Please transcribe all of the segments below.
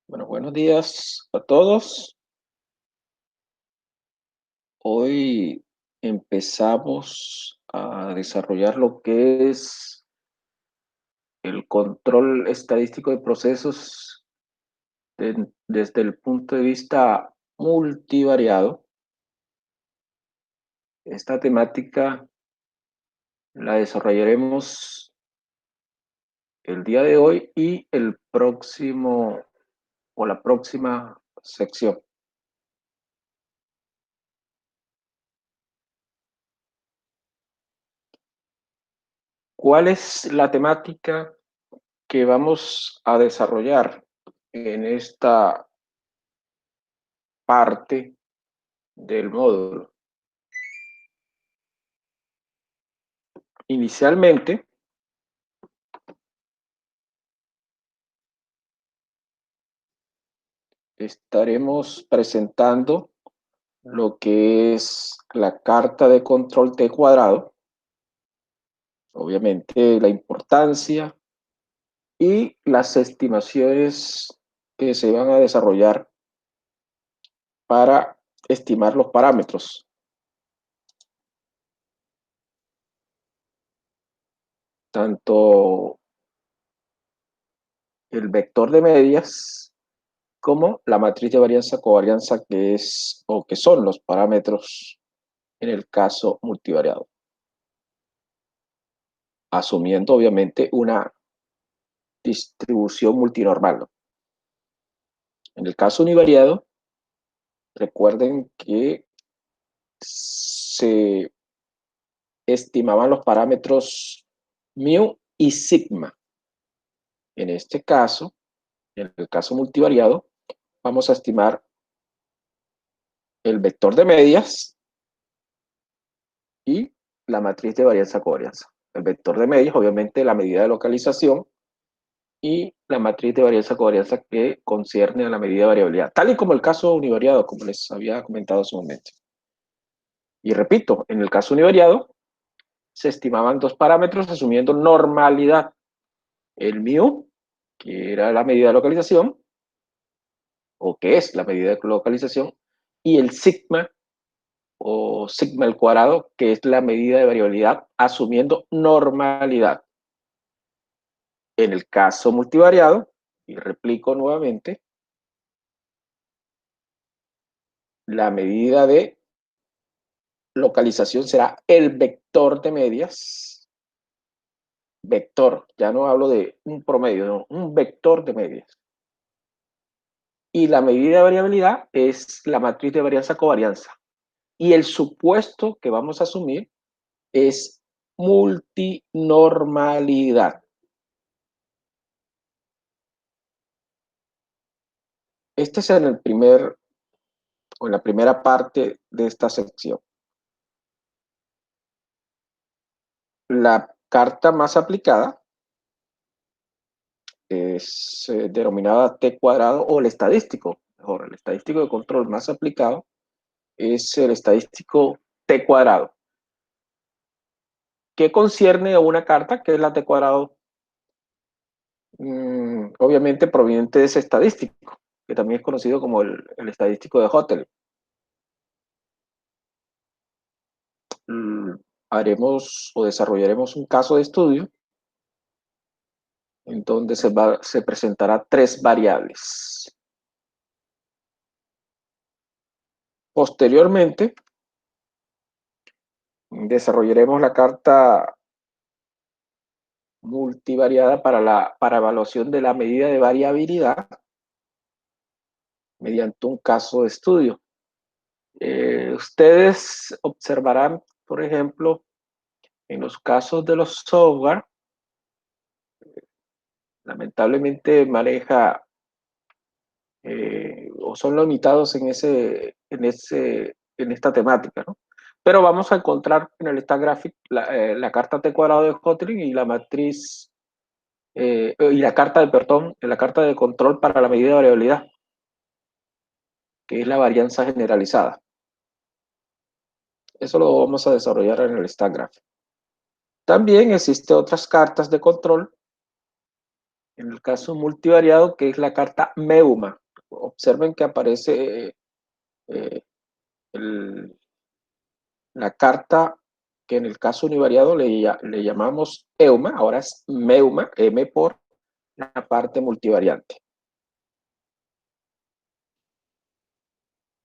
Bueno, buenos días a todos. Hoy empezamos a desarrollar lo que es el control estadístico de procesos desde el punto de vista multivariado. Esta temática la desarrollaremos el día de hoy y el próximo o la próxima sección. ¿Cuál es la temática que vamos a desarrollar en esta parte del módulo? Inicialmente, estaremos presentando lo que es la carta de control T cuadrado, obviamente la importancia y las estimaciones que se van a desarrollar para estimar los parámetros. Tanto el vector de medias como la matriz de varianza covarianza, que es o que son los parámetros en el caso multivariado, asumiendo obviamente una distribución multinormal, ¿no? En el caso univariado, recuerden que se estimaban los parámetros mu y sigma. En este caso, en el caso multivariado, vamos a estimar el vector de medias y la matriz de varianza covarianza. El vector de medias, obviamente, la medida de localización, y la matriz de varianza covarianza que concierne a la medida de variabilidad, tal y como el caso univariado, como les había comentado hace un momento. Y repito, en el caso univariado, se estimaban dos parámetros asumiendo normalidad. El mu, que era la medida de localización, o que es la medida de localización, y el sigma, o sigma al cuadrado, que es la medida de variabilidad asumiendo normalidad. En el caso multivariado, y replico nuevamente, la medida de localización será el vector de medias. Vector, ya no hablo de un promedio, no, un vector de medias. Y la medida de variabilidad es la matriz de varianza covarianza. Y el supuesto que vamos a asumir es multinormalidad. Este es en el primer o en la primera parte de esta sección. La carta más aplicada es denominada T cuadrado, o el estadístico, mejor, el estadístico de control más aplicado es el estadístico T cuadrado, que concierne a una carta que es la T cuadrado, obviamente proveniente de ese estadístico, que también es conocido como el estadístico de Hotel. Haremos o desarrollaremos un caso de estudio en donde se presentará tres variables. Posteriormente, desarrollaremos la carta multivariada para evaluación de la medida de variabilidad mediante un caso de estudio. Ustedes observarán, por ejemplo, en los casos de los software, lamentablemente maneja o son limitados en esta temática, ¿no? Pero vamos a encontrar en el Stack Graphic la carta T cuadrado de Kotlin y la matriz, y la carta la carta de control para la medida de variabilidad, que es la varianza generalizada. Eso lo vamos a desarrollar en el Stack Graphic. También existen otras cartas de control En el caso multivariado, que es la carta MEUMA. Observen que aparece eh, el- la carta que en el caso univariado le llamamos EUMA, ahora es MEUMA, M por la parte multivariante.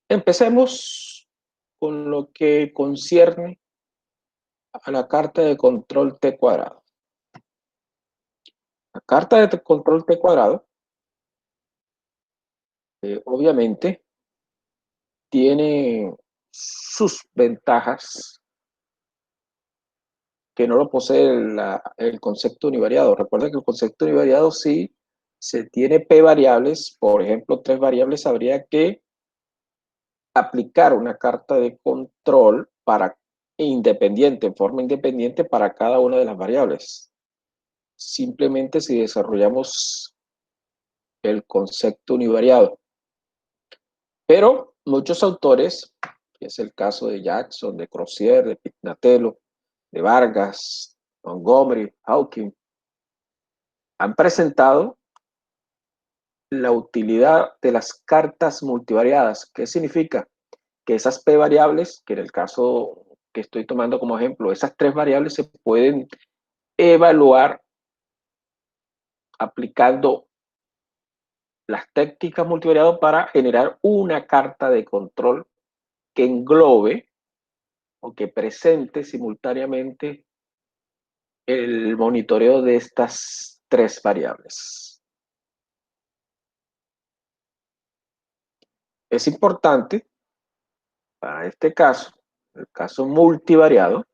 Empecemos con lo que concierne a la carta de control T cuadrado. La carta de control T cuadrado, obviamente, tiene sus ventajas que no lo posee el concepto univariado. Recuerda que el concepto univariado, si se tiene P variables, por ejemplo, 3 variables, habría que aplicar una carta de control independiente, en forma independiente para cada una de las variables. Simplemente si desarrollamos el concepto univariado. Pero muchos autores, que es el caso de Jackson, de Crozier, de Pignatello, de Vargas, Montgomery, Hawking, han presentado la utilidad de las cartas multivariadas. ¿Qué significa? Que esas P variables, que en el caso que estoy tomando como ejemplo, esas 3 variables se pueden evaluar aplicando las técnicas multivariadas para generar una carta de control que englobe o que presente simultáneamente el monitoreo de estas 3 variables. Es importante para este caso, el caso multivariado,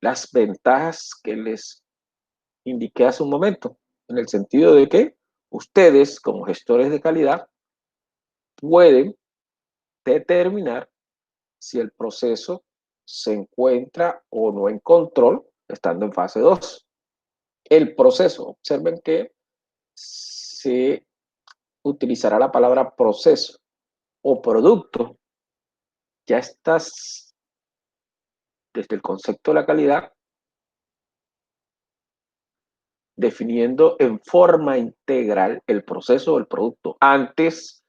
las ventajas que les indiqué hace un momento, en el sentido de que ustedes, como gestores de calidad, pueden determinar si el proceso se encuentra o no en control, estando en fase 2. El proceso, observen que se utilizará la palabra proceso o producto. Ya estás, desde el concepto de la calidad, definiendo en forma integral el proceso o el producto. Antes,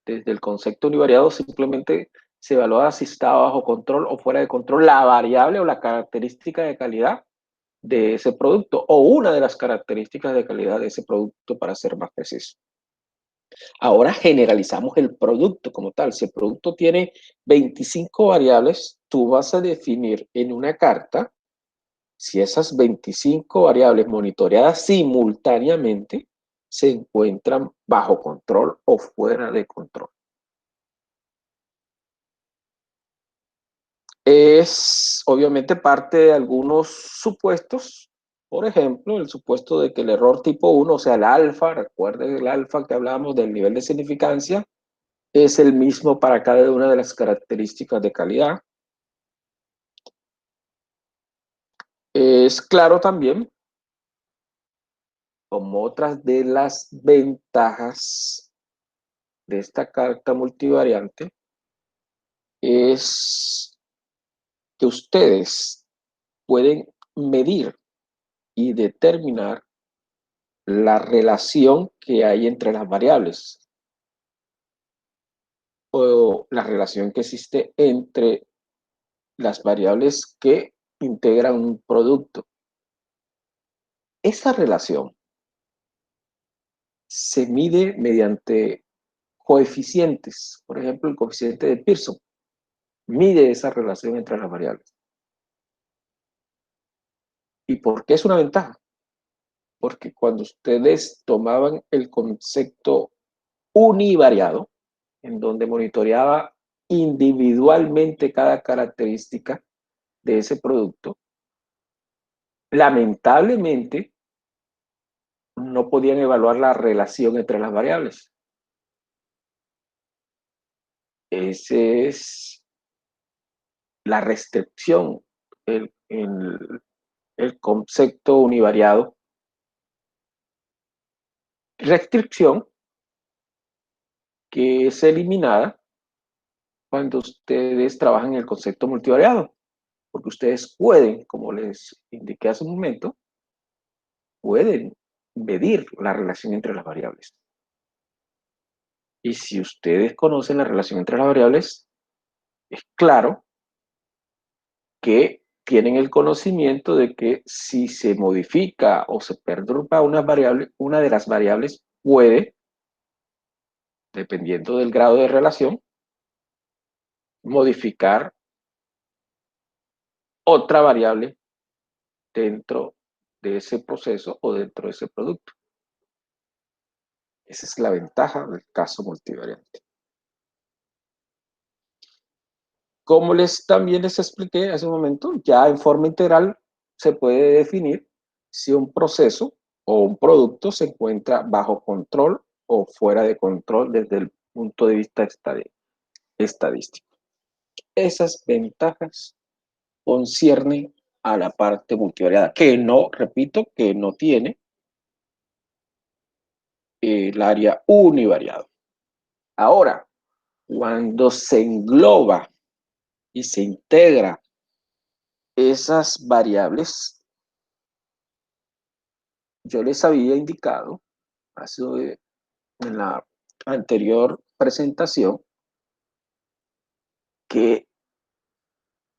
desde el concepto univariado, simplemente se evaluaba si estaba bajo control o fuera de control la variable o la característica de calidad de ese producto o una de las características de calidad de ese producto, para ser más preciso. Ahora generalizamos el producto como tal. Si el producto tiene 25 variables, tú vas a definir en una carta si esas 25 variables monitoreadas simultáneamente se encuentran bajo control o fuera de control. Es obviamente parte de algunos supuestos. Por ejemplo, el supuesto de que el error tipo 1, o sea, el alfa, recuerden el alfa que hablábamos del nivel de significancia, es el mismo para cada una de las características de calidad. Es claro también, como otras de las ventajas de esta carta multivariante, es que ustedes pueden medir y determinar la relación que hay entre las variables o la relación que existe entre las variables que integran un producto. Esa relación se mide mediante coeficientes. Por ejemplo, el coeficiente de Pearson mide esa relación entre las variables. ¿Y por qué es una ventaja? Porque cuando ustedes tomaban el concepto univariado, en donde monitoreaba individualmente cada característica de ese producto, lamentablemente no podían evaluar la relación entre las variables. Esa es la restricción, el concepto univariado. Restricción que es eliminada cuando ustedes trabajan en el concepto multivariado, porque ustedes pueden, como les indiqué hace un momento, pueden medir la relación entre las variables. Y si ustedes conocen la relación entre las variables, es claro que tienen el conocimiento de que si se modifica o se perturba una variable, una de las variables puede, dependiendo del grado de relación, modificar otra variable dentro de ese proceso o dentro de ese producto. Esa es la ventaja del caso multivariante. Como también les expliqué hace un momento, ya en forma integral se puede definir si un proceso o un producto se encuentra bajo control o fuera de control desde el punto de vista estadístico. Esas ventajas conciernen a la parte multivariada, que no, repito, que no tiene el área univariado. Ahora, cuando se engloba y se integra esas variables, yo les había indicado hace, en la anterior presentación que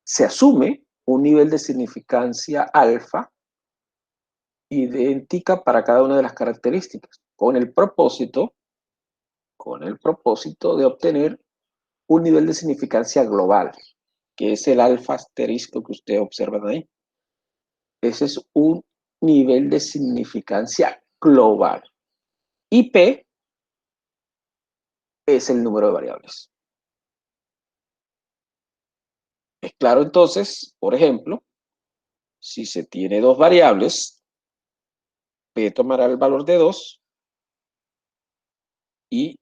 se asume un nivel de significancia alfa idéntica para cada una de las características, con el propósito de obtener un nivel de significancia global, que es el alfa asterisco que ustedes observan ahí. Ese es un nivel de significancia global. Y P es el número de variables. Es claro entonces, por ejemplo, si se tiene dos variables, P tomará el valor de 2 y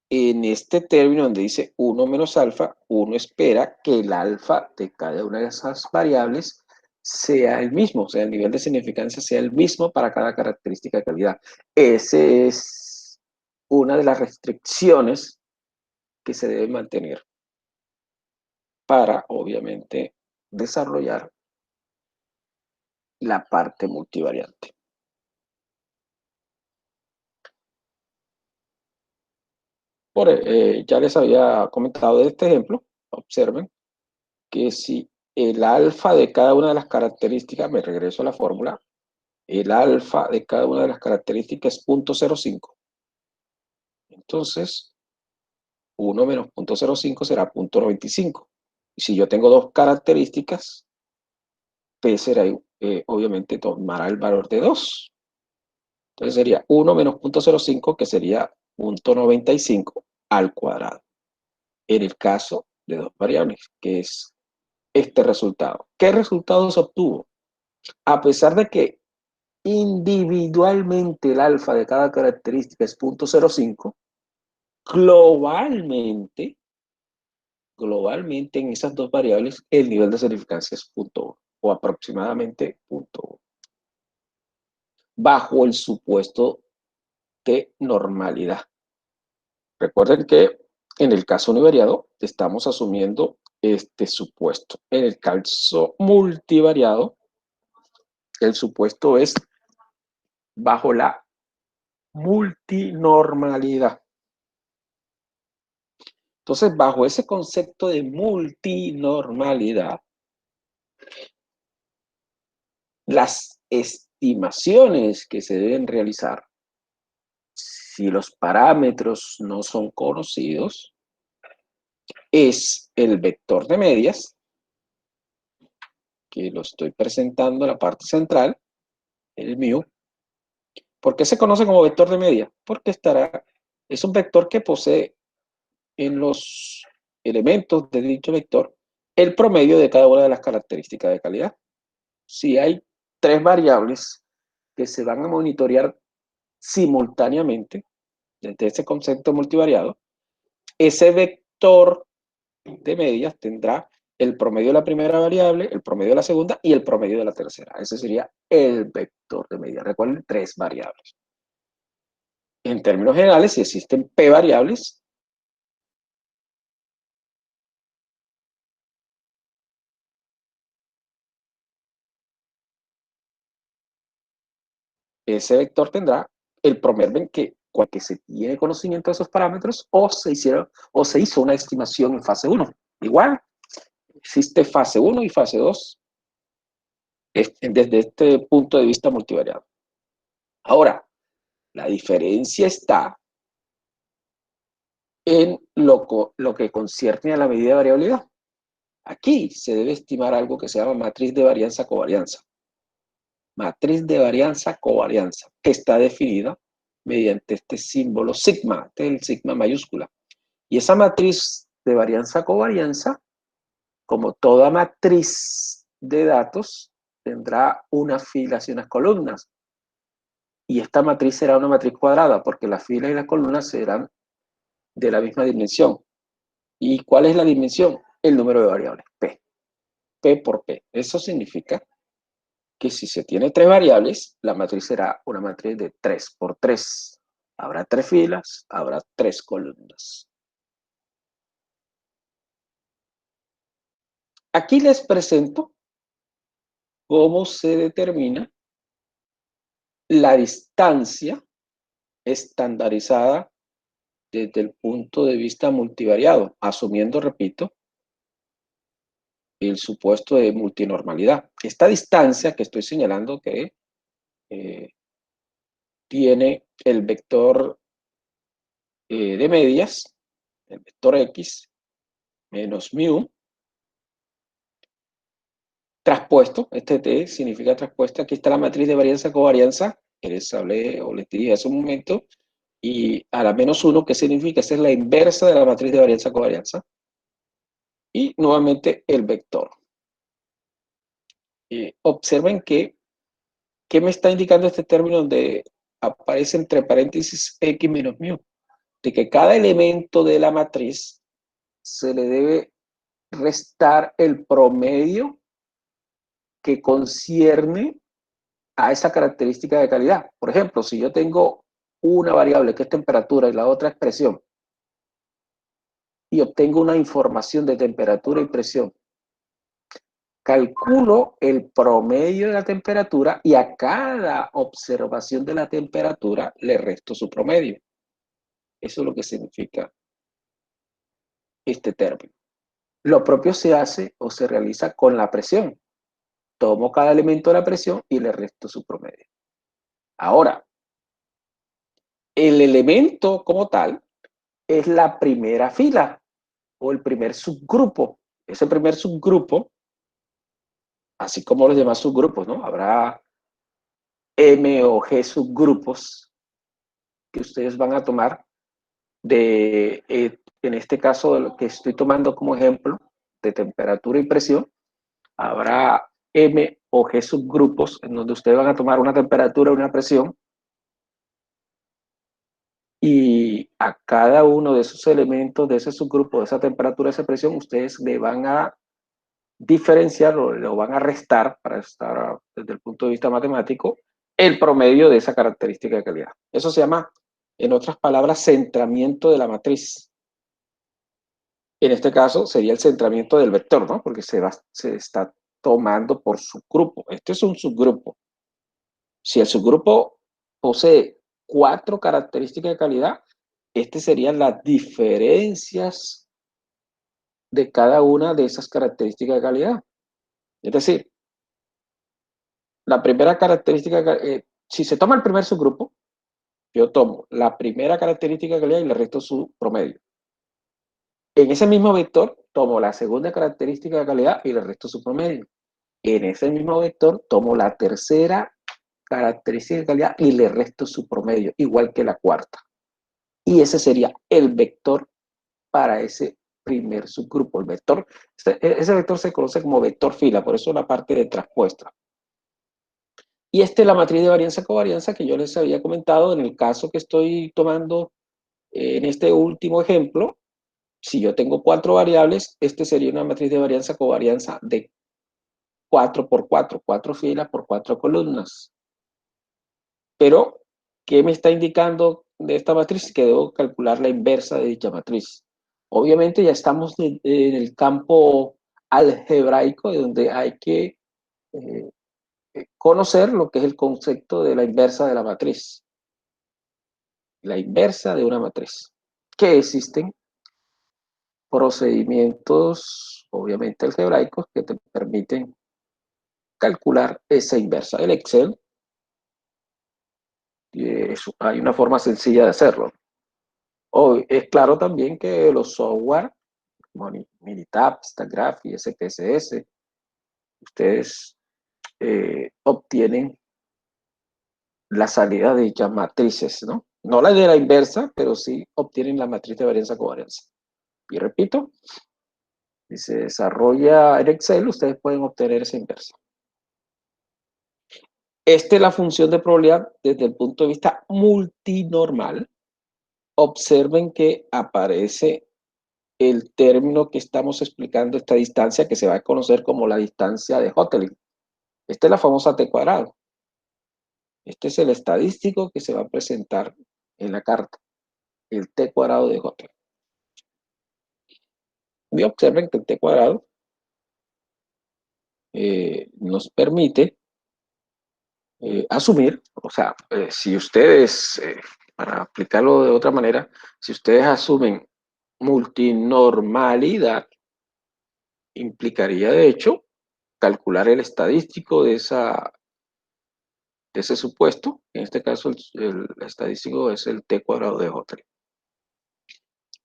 en este término donde dice 1 menos alfa, uno espera que el alfa de cada una de esas variables sea el mismo, o sea, el nivel de significancia sea el mismo para cada característica de calidad. Esa es una de las restricciones que se debe mantener para, obviamente, desarrollar la parte multivariante. Ya les había comentado de este ejemplo, observen que si el alfa de cada una de las características, me regreso a la fórmula, el alfa de cada una de las características es 0.05. Entonces, 1 menos 0.05 será 0.95. Y si yo tengo dos características, P será, obviamente, tomará el valor de 2. Entonces sería 1 menos 0.05, que sería 0.95 al cuadrado. En el caso de dos variables, que es este resultado. ¿Qué resultado se obtuvo? A pesar de que individualmente el alfa de cada característica es 0.05, globalmente, globalmente en esas dos variables el nivel de significancia es 0.1 o aproximadamente 0.1, bajo el supuesto de normalidad. Recuerden que en el caso univariado estamos asumiendo este supuesto. En el caso multivariado, el supuesto es bajo la multinormalidad. Entonces, bajo ese concepto de multinormalidad, las estimaciones que se deben realizar, si los parámetros no son conocidos, es el vector de medias, que lo estoy presentando en la parte central, el mu. ¿Por qué se conoce como vector de media? Porque es un vector que posee en los elementos de dicho vector el promedio de cada una de las características de calidad. Si hay tres variables que se van a monitorear simultáneamente, desde ese concepto multivariado, ese vector de medias tendrá el promedio de la primera variable, el promedio de la segunda y el promedio de la tercera. Ese sería el vector de medias. Recuerden, tres variables. En términos generales, si existen p variables, ese vector tendrá el promedio en que se tiene conocimiento de esos parámetros o se hizo una estimación en fase 1. Igual, existe fase 1 y fase 2 desde este punto de vista multivariado. Ahora, la diferencia está en lo que concierne a la medida de variabilidad. Aquí se debe estimar algo que se llama matriz de varianza-covarianza. Matriz de varianza-covarianza, que está definida mediante este símbolo sigma, el sigma mayúscula. Y esa matriz de varianza-covarianza, como toda matriz de datos, tendrá unas filas y unas columnas. Y esta matriz será una matriz cuadrada, porque las filas y las columnas serán de la misma dimensión. ¿Y cuál es la dimensión? El número de variables, P. P por P. Eso significa que si se tiene 3 variables, la matriz será una matriz de 3 por 3. Habrá 3 filas, habrá 3 columnas. Aquí les presento cómo se determina la distancia estandarizada desde el punto de vista multivariado, asumiendo, repito, el supuesto de multinormalidad. Esta distancia que estoy señalando que tiene el vector de medias, el vector X, menos mu, traspuesto, este T significa traspuesto, aquí está la matriz de varianza-covarianza, que les hablé o les dije hace un momento, y a la menos 1, ¿qué significa? Esa es la inversa de la matriz de varianza-covarianza. Y nuevamente el vector. Observen que, ¿qué me está indicando este término donde aparece entre paréntesis X menos mu? De que cada elemento de la matriz se le debe restar el promedio que concierne a esa característica de calidad. Por ejemplo, si yo tengo una variable que es temperatura y la otra es presión, y obtengo una información de temperatura y presión, calculo el promedio de la temperatura y a cada observación de la temperatura le resto su promedio. Eso es lo que significa este término. Lo propio se hace o se realiza con la presión. Tomo cada elemento de la presión y le resto su promedio. Ahora, el elemento como tal es la primera fila o el primer subgrupo. Ese primer subgrupo, así como los demás subgrupos, ¿no? Habrá M o G subgrupos que ustedes van a tomar en este caso, de lo que estoy tomando como ejemplo, de temperatura y presión, habrá M o G subgrupos en donde ustedes van a tomar una temperatura y una presión y a cada uno de esos elementos de ese subgrupo, de esa temperatura, esa presión, ustedes le van a diferenciar o lo van a restar, para estar desde el punto de vista matemático, el promedio de esa característica de calidad. Eso se llama, en otras palabras, centramiento de la matriz. En este caso sería el centramiento del vector, ¿no? Porque se está tomando por subgrupo. Este es un subgrupo. Si el subgrupo posee 4 características de calidad, estas serían las diferencias de cada una de esas características de calidad. Es decir, la primera característica, si se toma el primer subgrupo, yo tomo la primera característica de calidad y le resto su promedio. En ese mismo vector, tomo la segunda característica de calidad y le resto su promedio. En ese mismo vector, tomo la tercera característica de calidad y le resto su promedio, igual que la cuarta. Y ese sería el vector para ese primer subgrupo. El vector, ese vector se conoce como vector fila, por eso la parte de traspuesta. Y esta es la matriz de varianza-covarianza que yo les había comentado en el caso que estoy tomando en este último ejemplo. Si yo tengo 4 variables, este sería una matriz de varianza-covarianza de 4 por 4, 4 filas por 4 columnas. Pero, ¿qué me está indicando de esta matriz? Que debo calcular la inversa de dicha matriz. Obviamente ya estamos en el campo algebraico, donde hay que conocer lo que es el concepto de la inversa de la matriz. La inversa de una matriz. Que existen procedimientos, obviamente algebraicos, que te permiten calcular esa inversa. El Excel, hay una forma sencilla de hacerlo. O es claro también que los software, como Minitab, Instagraph y SPSS, ustedes obtienen la salida de dichas matrices, ¿no? No la de la inversa, pero sí obtienen la matriz de varianza covarianza. Y repito, si se desarrolla en Excel, ustedes pueden obtener esa inversa. Esta es la función de probabilidad desde el punto de vista multinormal. Observen que aparece el término que estamos explicando, esta distancia que se va a conocer como la distancia de Hotelling. Esta es la famosa T cuadrado. Este es el estadístico que se va a presentar en la carta, el T cuadrado de Hotelling. Y observen que el T cuadrado nos permite asumir, o sea, si ustedes, para aplicarlo de otra manera, si ustedes asumen multinormalidad, implicaría de hecho calcular el estadístico de ese supuesto. En este caso el estadístico es el T cuadrado de Hotelling.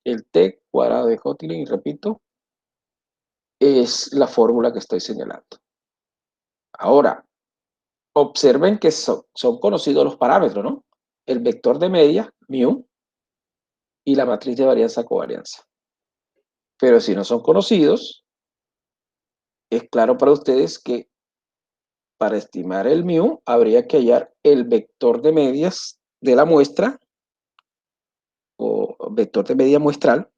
El T cuadrado de Hotelling, repito, es la fórmula que estoy señalando. Ahora, observen que son conocidos los parámetros, ¿no? El vector de media, mu, y la matriz de varianza-covarianza. Pero si no son conocidos, es claro para ustedes que para estimar el mu habría que hallar el vector de medias de la muestra o vector de media muestral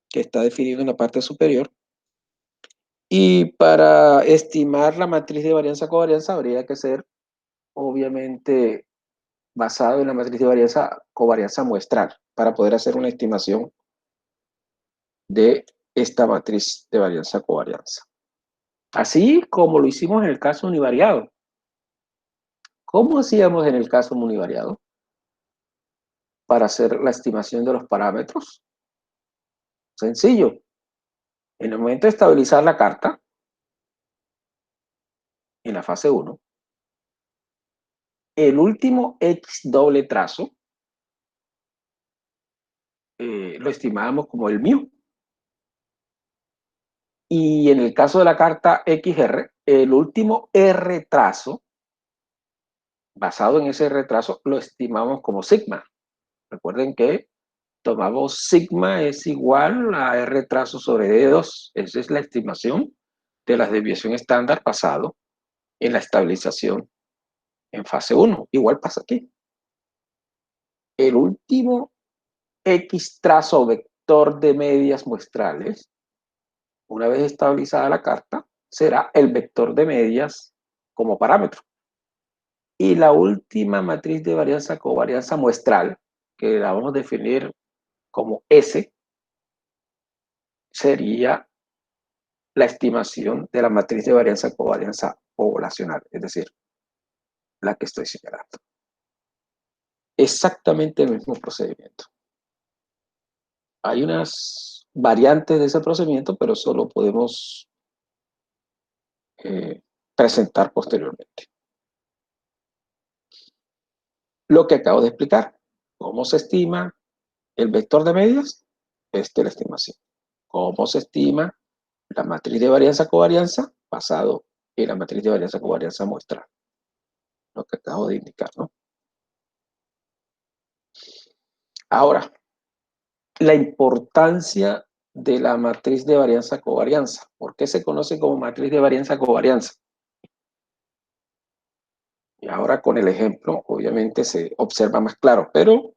que está definido en la parte superior. Y para estimar la matriz de varianza-covarianza habría que ser obviamente basado en la matriz de varianza-covarianza muestral para poder hacer una estimación de esta matriz de varianza-covarianza. Así como lo hicimos en el caso univariado. ¿Cómo hacíamos en el caso univariado para hacer la estimación de los parámetros? Sencillo. En el momento de estabilizar la carta, en la fase 1, el último X doble trazo lo estimábamos como el mu. Y en el caso de la carta XR, el último R trazo, basado en ese retraso, lo estimamos como sigma. Recuerden que tomamos sigma es igual a R trazo sobre D2. Esa es la estimación de la desviación estándar basado en la estabilización en fase 1. Igual pasa aquí. El último X trazo vector de medias muestrales, una vez estabilizada la carta, será el vector de medias como parámetro. Y la última matriz de varianza covarianza muestral, que la vamos a definir como S, sería la estimación de la matriz de varianza covarianza poblacional, es decir, la que estoy señalando. Exactamente el mismo procedimiento. Hay unas variantes de ese procedimiento, pero eso lo podemos presentar posteriormente. Lo que acabo de explicar, cómo se estima el vector de medias, esta es la estimación. Cómo se estima la matriz de varianza-covarianza basado en la matriz de varianza-covarianza muestral. Lo que acabo de indicar, ¿no? Ahora, la importancia de la matriz de varianza-covarianza. ¿Por qué se conoce como matriz de varianza-covarianza? Y ahora con el ejemplo, obviamente se observa más claro, pero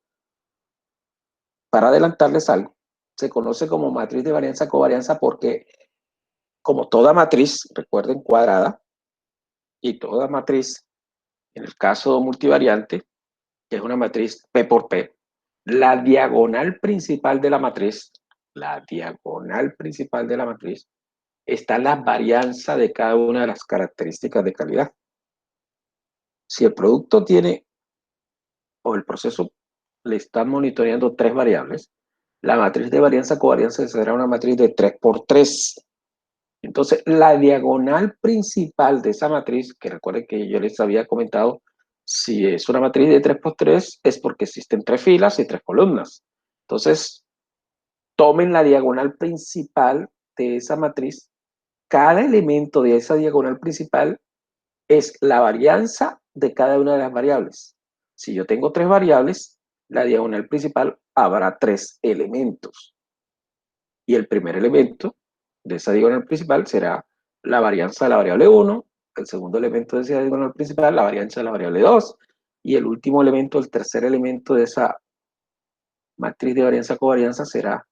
para adelantarles algo, se conoce como matriz de varianza-covarianza porque, como toda matriz, recuerden, cuadrada, y toda matriz, en el caso multivariante, que es una matriz P por P, la diagonal principal de la diagonal principal de la matriz, está la varianza de cada una de las características de calidad. Si el producto tiene, o el proceso le está monitoreando tres variables, la matriz de varianza-covarianza será una matriz de 3 por 3. Entonces, la diagonal principal de esa matriz, que recuerden que yo les había comentado, si es una matriz de 3 por 3, es porque existen tres filas y tres columnas. Entonces, tomen la diagonal principal de esa matriz. Cada elemento de esa diagonal principal es la varianza de cada una de las variables. Si yo tengo tres variables, la diagonal principal habrá tres elementos. Y el primer elemento de esa diagonal principal será la varianza de la variable 1, el segundo elemento de esa diagonal principal, la varianza de la variable 2, y el último elemento, el tercer elemento de esa matriz de varianza-covarianza será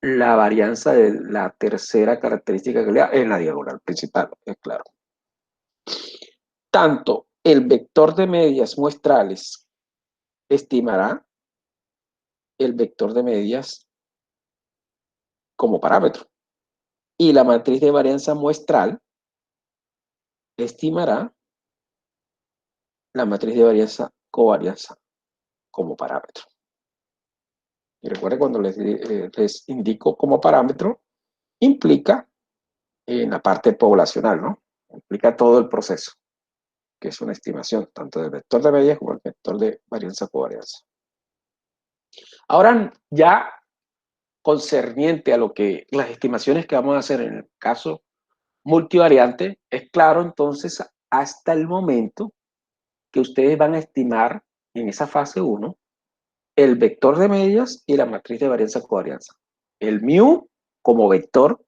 la varianza de la tercera característica que le da en la diagonal principal, es claro. Tanto el vector de medias muestrales estimará el vector de medias como parámetro. Y la matriz de varianza muestral estimará la matriz de varianza covarianza como parámetro. Y recuerden, cuando les indico como parámetro, implica en la parte poblacional, ¿no? Implica todo el proceso, que es una estimación tanto del vector de medias como del vector de varianza covarianza. Ahora, ya concerniente a lo que las estimaciones que vamos a hacer en el caso multivariante, es claro entonces hasta el momento que ustedes van a estimar en esa fase 1 el vector de medias y la matriz de varianza covarianza. El mu como vector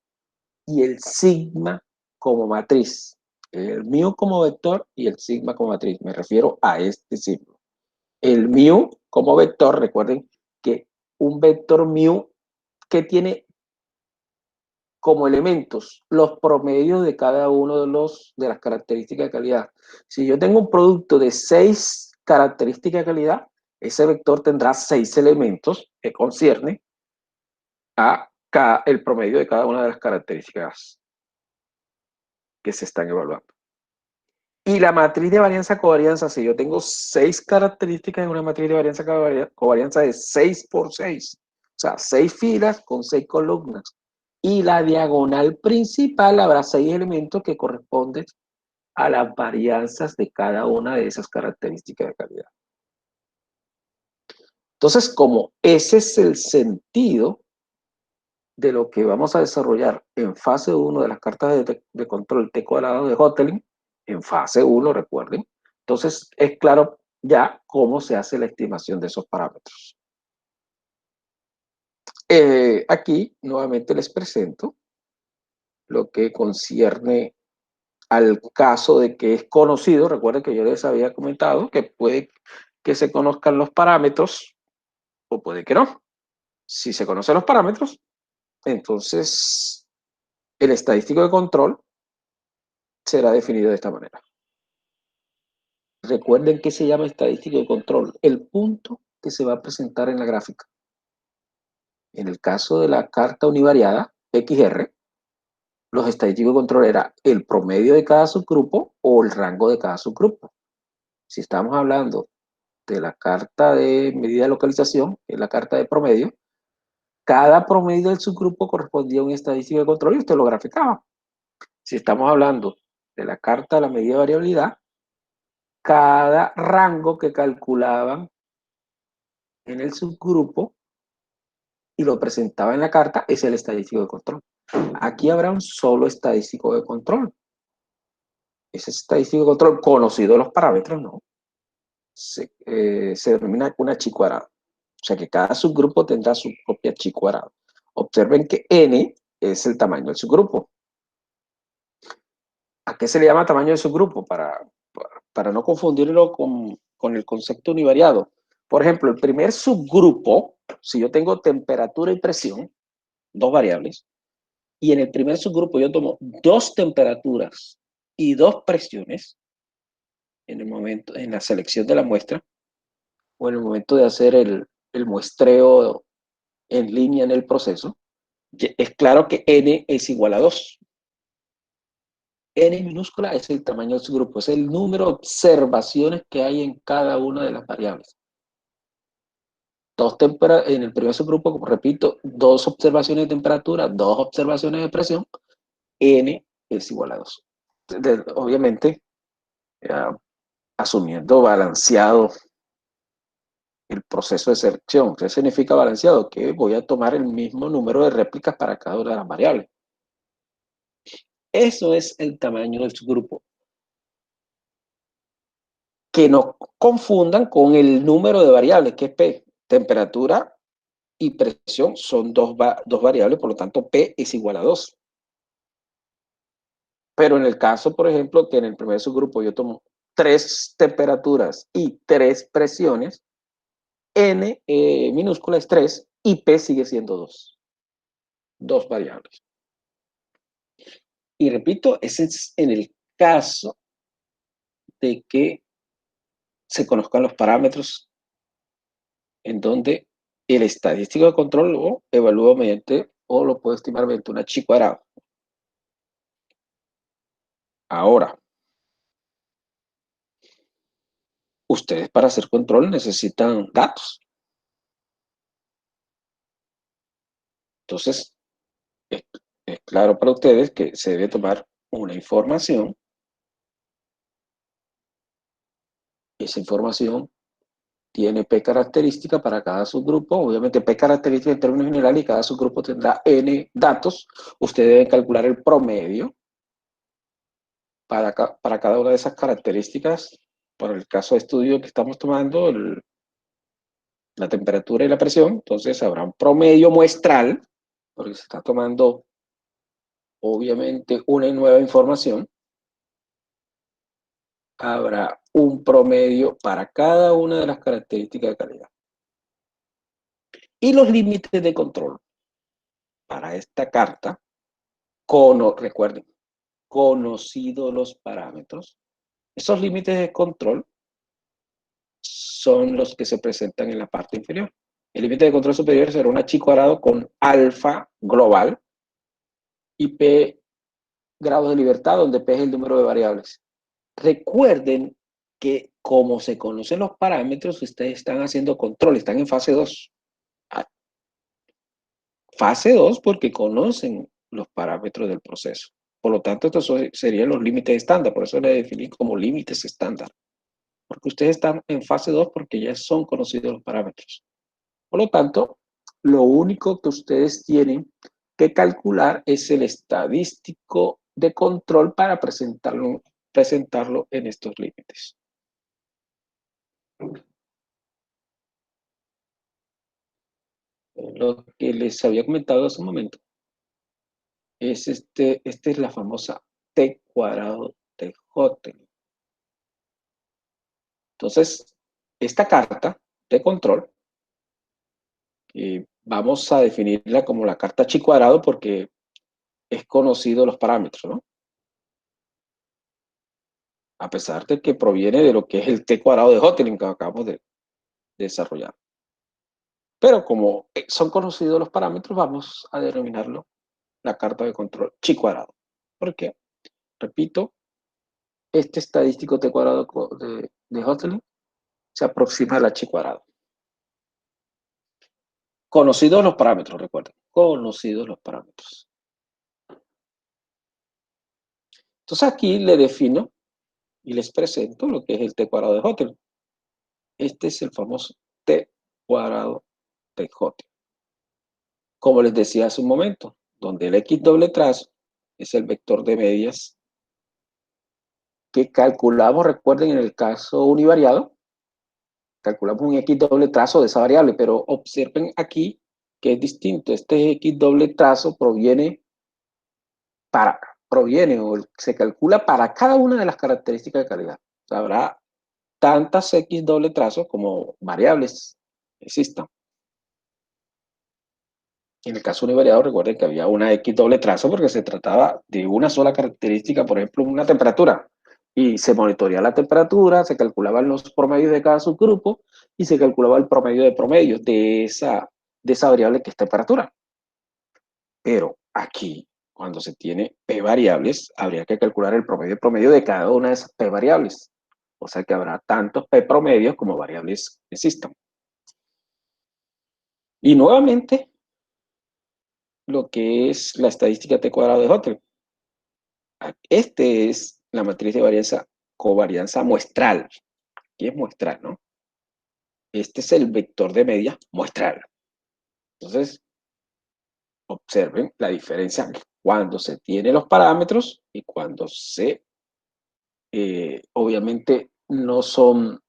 y el sigma como matriz. El mu como vector y el sigma como matriz. Me refiero a este signo. El mu como vector, recuerden que un vector mu que tiene como elementos los promedios de cada uno de las características de calidad. Si yo tengo un producto de 6 características de calidad, ese vector tendrá 6 elementos que conciernen a el promedio de cada una de las características que se están evaluando. Y la matriz de varianza-covarianza, si yo tengo 6 características en una matriz de varianza-covarianza de 6 por 6, o sea, 6 filas con 6 columnas. Y la diagonal principal habrá 6 elementos que corresponden a las varianzas de cada una de esas características de calidad. Entonces, como ese es el sentido de lo que vamos a desarrollar en fase 1 de las cartas de control T cuadrado de Hotelling, en fase 1, recuerden, entonces es claro ya cómo se hace la estimación de esos parámetros. Aquí nuevamente les presento lo que concierne al caso de que es conocido. Recuerden que yo les había comentado que puede que se conozcan los parámetros o puede que no. Si se conocen los parámetros, entonces el estadístico de control será definido de esta manera. Recuerden que se llama estadístico de control el punto que se va a presentar en la gráfica. En el caso de la carta univariada XR, los estadísticos de control era el promedio de cada subgrupo o el rango de cada subgrupo. Si estamos hablando de la carta de medida de localización, que es la carta de promedio, cada promedio del subgrupo correspondía a un estadístico de control y usted lo graficaba. Si estamos hablando de la carta de la medida de variabilidad, cada rango que calculaban en el subgrupo y lo presentaba en la carta es el estadístico de control. Aquí habrá un solo estadístico de control. Ese estadístico de control, conocido los parámetros, ¿no? Se denomina una chi cuadrado. O sea que cada subgrupo tendrá su propia chi cuadrado. Observen que n es el tamaño del subgrupo. ¿A qué se le llama tamaño de subgrupo? Para no confundirlo con el concepto univariado. Por ejemplo, el primer subgrupo, si yo tengo temperatura y presión, dos variables, y en el primer subgrupo yo tomo dos temperaturas y dos presiones, en la selección de la muestra, o en el momento de hacer el muestreo en línea en el proceso, es claro que n es igual a 2. N minúscula es el tamaño del subgrupo, es el número de observaciones que hay en cada una de las variables. En el primer subgrupo, como repito, 2 observaciones de temperatura, 2 observaciones de presión, N es igual a 2. Obviamente, asumiendo balanceado el proceso de selección. ¿Qué significa balanceado? Que voy a tomar el mismo número de réplicas para cada una de las variables. Eso es el tamaño del subgrupo. Que no confundan con el número de variables, que es P. Temperatura y presión son dos variables, por lo tanto P es igual a 2. Pero en el caso, por ejemplo, que en el primer subgrupo yo tomo 3 temperaturas y 3 presiones, N minúscula es 3 y P sigue siendo 2. 2 variables. Y repito, ese es en el caso de que se conozcan los parámetros en donde el estadístico de control lo evalúa mediante, o lo puede estimar mediante una chi cuadrado. Ahora, ustedes para hacer control necesitan datos. Entonces, es, es claro para ustedes que se debe tomar una información. Esa información tiene P característica para cada subgrupo. Obviamente P característica en términos generales y cada subgrupo tendrá N datos. Ustedes deben calcular el promedio para cada una de esas características. Para el caso de estudio que estamos tomando, la temperatura y la presión, entonces habrá un promedio muestral, porque se está tomando obviamente una nueva información. Habrá un promedio para cada una de las características de calidad. Y los límites de control para esta carta, recuerden, conocidos los parámetros, esos límites de control son los que se presentan en la parte inferior. El límite de control superior será una chi cuadrado con alfa global y P grados de libertad, donde P es el número de variables. Recuerden que como se conocen los parámetros, ustedes están haciendo control, están en fase 2. Fase 2 porque conocen los parámetros del proceso. Por lo tanto, estos serían los límites estándar, por eso le definí como límites estándar. Porque ustedes están en fase 2 porque ya son conocidos los parámetros. Por lo tanto, lo único que ustedes tienen que calcular es el estadístico de control para presentarlo en estos límites. Lo que les había comentado hace un momento es esta es la famosa T cuadrado de Hotel. Entonces, esta carta de control, vamos a definirla como la carta chi cuadrado porque es conocido los parámetros, ¿no? A pesar de que proviene de lo que es el T cuadrado de Hotelling que acabamos de desarrollar. Pero como son conocidos los parámetros, vamos a denominarlo la carta de control chi cuadrado. ¿Por qué? Repito, este estadístico T cuadrado de Hotelling se aproxima a la chi cuadrado. Conocidos los parámetros, recuerden. Conocidos los parámetros. Entonces aquí le defino y les presento lo que es el T cuadrado de Hotel. Este es el famoso T cuadrado de Hotel. Como les decía hace un momento, donde el X doble trazo es el vector de medias que calculamos, recuerden, en el caso univariado, calculamos un X doble trazo de esa variable, pero observen aquí que es distinto. Este X doble trazo proviene o se calcula para cada una de las características de calidad. O sea, habrá tantas X doble trazo como variables existan. En el caso univariado, recuerden que había una X doble trazo porque se trataba de una sola característica, por ejemplo, una temperatura. Y se monitoreaba la temperatura, se calculaban los promedios de cada subgrupo y se calculaba el promedio de promedios de esa variable que es temperatura. Pero aquí, Cuando se tiene P variables, habría que calcular el promedio de cada una de esas P variables. O sea que habrá tantos P promedios como variables existan. Y nuevamente, lo que es la estadística T cuadrado de Hotel. Este es la matriz de varianza, covarianza muestral. Aquí es muestral, ¿no? Este es el vector de media muestral. Entonces, observen la diferencia cuando se tienen los parámetros y cuando obviamente no son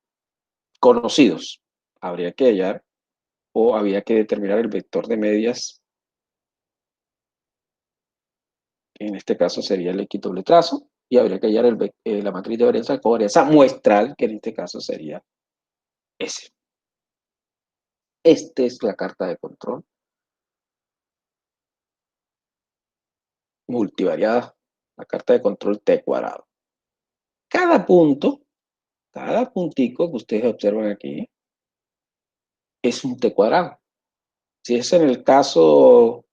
conocidos. Habría que hallar o había que determinar el vector de medias, que en este caso sería el X doble trazo, y habría que hallar la matriz de varianza, covarianza muestral, que en este caso sería S. Esta es la carta de control multivariada, la carta de control T cuadrado. Cada punto, cada puntico que ustedes observan aquí, es un T cuadrado. Si es en el caso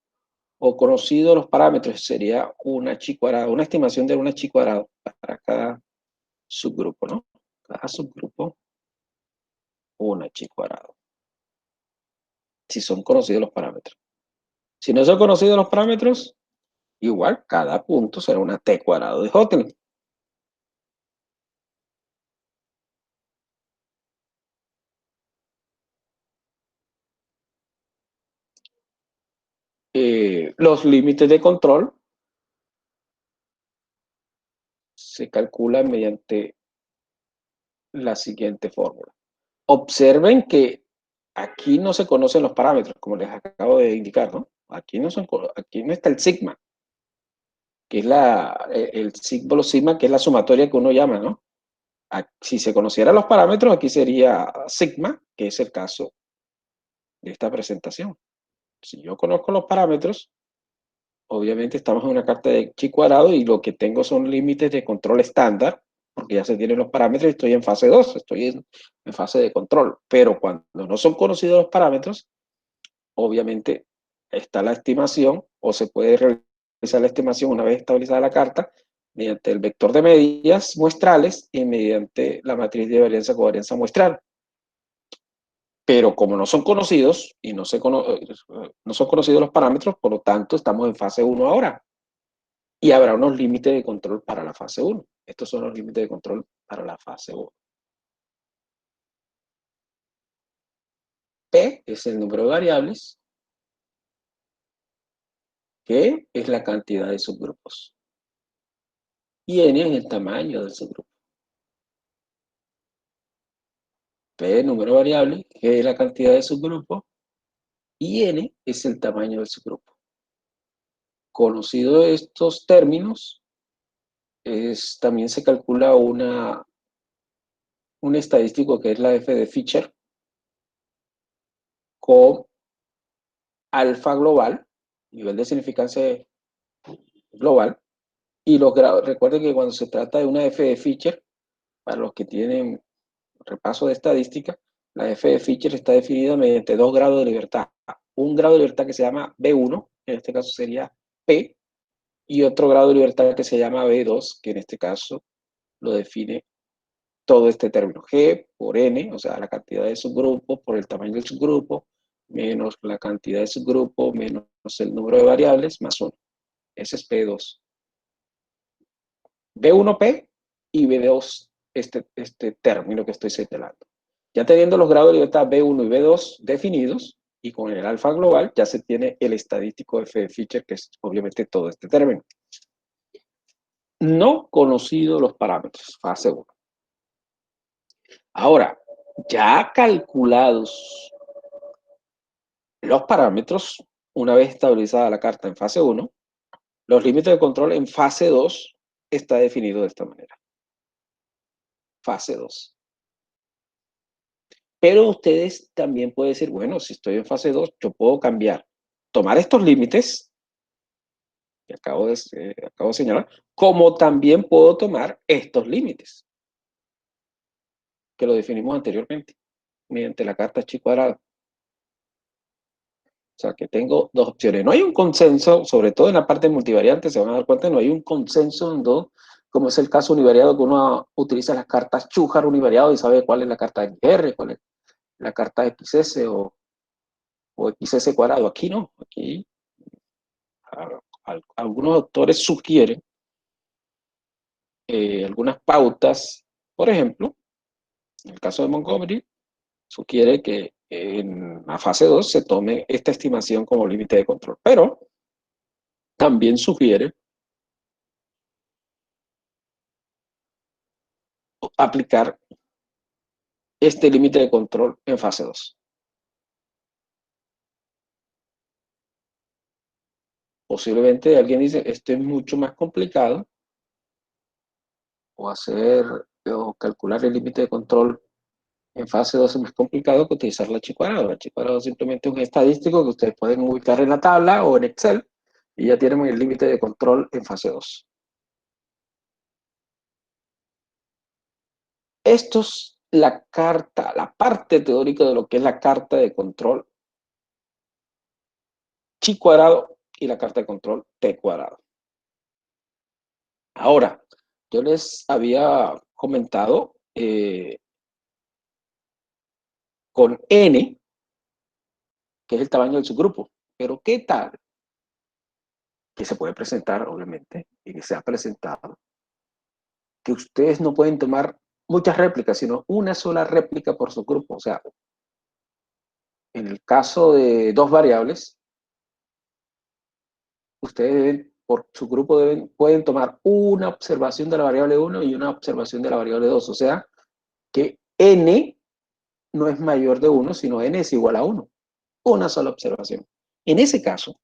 o conocido los parámetros, sería una chi cuadrada, una estimación de una chi cuadrado para cada subgrupo, ¿no? Cada subgrupo, una chi cuadrado. Si son conocidos los parámetros. Si no son conocidos los parámetros, igual cada punto será una T cuadrado de Hotelling. Los límites de control se calculan mediante la siguiente fórmula. Observen que aquí no se conocen los parámetros, como les acabo de indicar, ¿no? Aquí no está el sigma, que es el símbolo sigma, que es la sumatoria que uno llama, ¿no? Si se conocieran los parámetros, aquí sería sigma, que es el caso de esta presentación. Si yo conozco los parámetros, obviamente estamos en una carta de chi cuadrado y lo que tengo son límites de control estándar, porque ya se tienen los parámetros y estoy en fase 2, estoy en fase de control. Pero cuando no son conocidos los parámetros, obviamente está la estimación o se puede realizar la estimación una vez estabilizada la carta mediante el vector de medidas muestrales y mediante la matriz de varianza covarianza muestral. Pero como no son conocidos y no son conocidos los parámetros, por lo tanto estamos en fase 1 ahora. Y habrá unos límites de control para la fase 1. Estos son los límites de control para la fase 1. P es el número de variables, G es la cantidad de subgrupos y N es el tamaño del subgrupo. P es el número de variables, G es la cantidad de subgrupos y N es el tamaño del subgrupo. Conocidos estos términos, también se calcula un estadístico que es la F de Fisher con alfa global, nivel de significancia global, y los grados. Recuerden que cuando se trata de una F de Fisher, para los que tienen repaso de estadística, la F de Fisher está definida mediante 2 grados de libertad. Un grado de libertad que se llama B1, en este caso sería P, y otro grado de libertad que se llama B2, que en este caso lo define todo este término. G por N, o sea, la cantidad de subgrupos por el tamaño del subgrupo, menos la cantidad de subgrupo, menos el número de variables, más 1. Ese es P2. B1P y B2, este término que estoy señalando. Ya teniendo los grados de libertad B1 y B2 definidos, y con el alfa global, ya se tiene el estadístico F de Fisher, que es obviamente todo este término. No conocido los parámetros, fase 1. Ahora, ya calculados los parámetros, una vez estabilizada la carta en fase 1, los límites de control en fase 2 está definido de esta manera. Fase 2. Pero ustedes también pueden decir, bueno, si estoy en fase 2, yo puedo cambiar, tomar estos límites que acabo de señalar, como también puedo tomar estos límites que lo definimos anteriormente mediante la carta chi cuadrado. O sea, que tengo dos opciones. No hay un consenso, sobre todo en la parte multivariante, se van a dar cuenta, no hay un consenso en dos, como es el caso univariado, que uno utiliza las cartas Chujar univariado y sabe cuál es la carta XR, cuál es la carta XS o XS cuadrado. Aquí no, aquí algunos autores sugieren algunas pautas. Por ejemplo, en el caso de Montgomery, sugiere que en la fase 2 se tome esta estimación como límite de control, pero también sugiere aplicar este límite de control en fase 2. Posiblemente alguien dice, esto es mucho más complicado, o hacer o calcular el límite de control en fase 2 es más complicado que utilizar la chi cuadrado. La chi cuadrado simplemente es un estadístico que ustedes pueden ubicar en la tabla o en Excel y ya tienen el límite de control en fase 2. Esto es la carta, la parte teórica de lo que es la carta de control chi cuadrado y la carta de control t cuadrado. Ahora, yo les había comentado con n, que es el tamaño del subgrupo, pero ¿qué tal? Que se puede presentar, obviamente, y que se ha presentado, que ustedes no pueden tomar muchas réplicas, sino una sola réplica por subgrupo. O sea, en el caso de dos variables, ustedes deben, por subgrupo pueden tomar una observación de la variable 1 y una observación de la variable 2. O sea, que n no es mayor de 1, sino n es igual a 1. Una sola observación. En ese caso,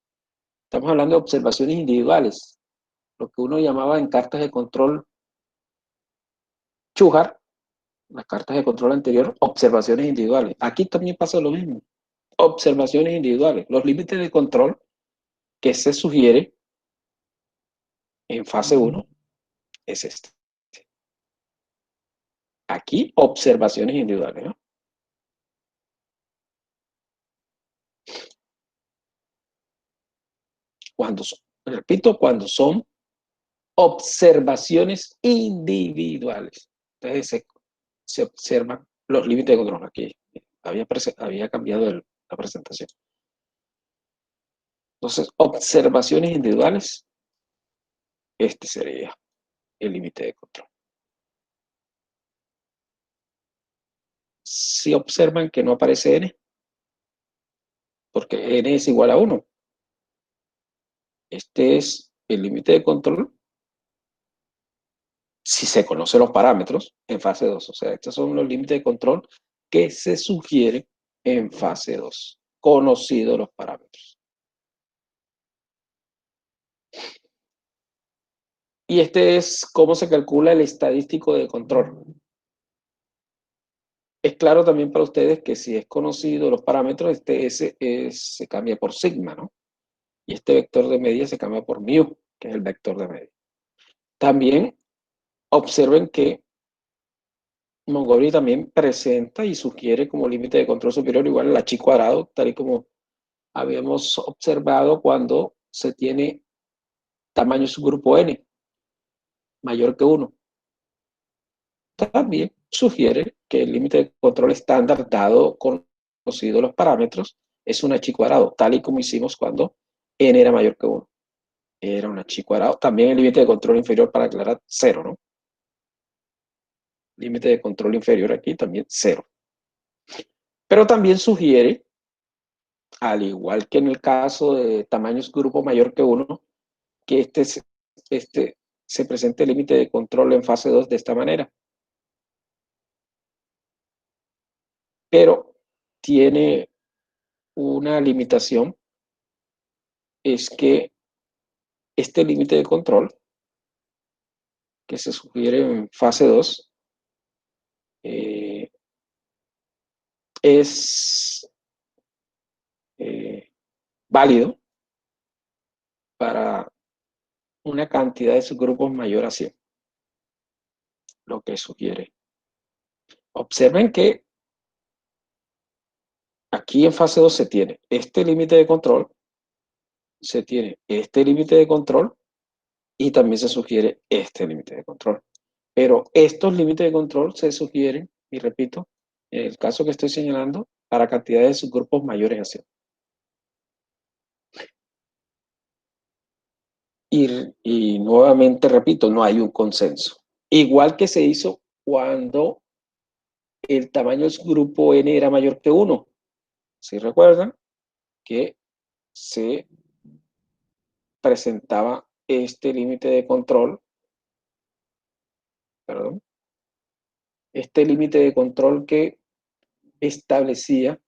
estamos hablando de observaciones individuales, lo que uno llamaba en cartas de control Chujar, las cartas de control anterior, observaciones individuales. Aquí también pasa lo mismo. Observaciones individuales. Los límites de control que se sugiere en fase 1 es este. Aquí, observaciones individuales, ¿no? Cuando son, repito, cuando son observaciones individuales. Entonces se observan los límites de control. Aquí había cambiado la presentación. Entonces, observaciones individuales, este sería el límite de control. Si observan que no aparece n, porque n es igual a 1, este es el límite de control si se conocen los parámetros en fase 2. O sea, estos son los límites de control que se sugieren en fase 2, conocidos los parámetros. Y este es cómo se calcula el estadístico de control. Es claro también para ustedes que si es conocido los parámetros, este S se cambia por sigma, ¿no? Y este vector de media se cambia por mu, que es el vector de media. También observen que Montgomery también presenta y sugiere como límite de control superior igual a la chi cuadrado, tal y como habíamos observado cuando se tiene tamaño subgrupo n mayor que 1. También sugiere que el límite de control estándar dado conocido los parámetros es una chi cuadrado, tal y como hicimos cuando n era mayor que 1. Era una chi cuadrado. También el límite de control inferior, para aclarar, 0, ¿no? Límite de control inferior aquí también 0. Pero también sugiere, al igual que en el caso de tamaños grupo mayor que 1, que este se presente el límite de control en fase 2 de esta manera. Pero tiene una limitación, es que este límite de control que se sugiere en fase 2 es válido para una cantidad de subgrupos mayor a 100, lo que sugiere. Observen que Aquí en fase 2 se tiene este límite de control, se tiene este límite de control y también se sugiere este límite de control. Pero estos límites de control se sugieren, y repito, en el caso que estoy señalando, para cantidades de subgrupos mayores a 100. Y nuevamente repito, no hay un consenso. Igual que se hizo cuando el tamaño del grupo N era mayor que 1. Si recuerdan que se presentaba este límite de control, perdón, este límite de control que establecía,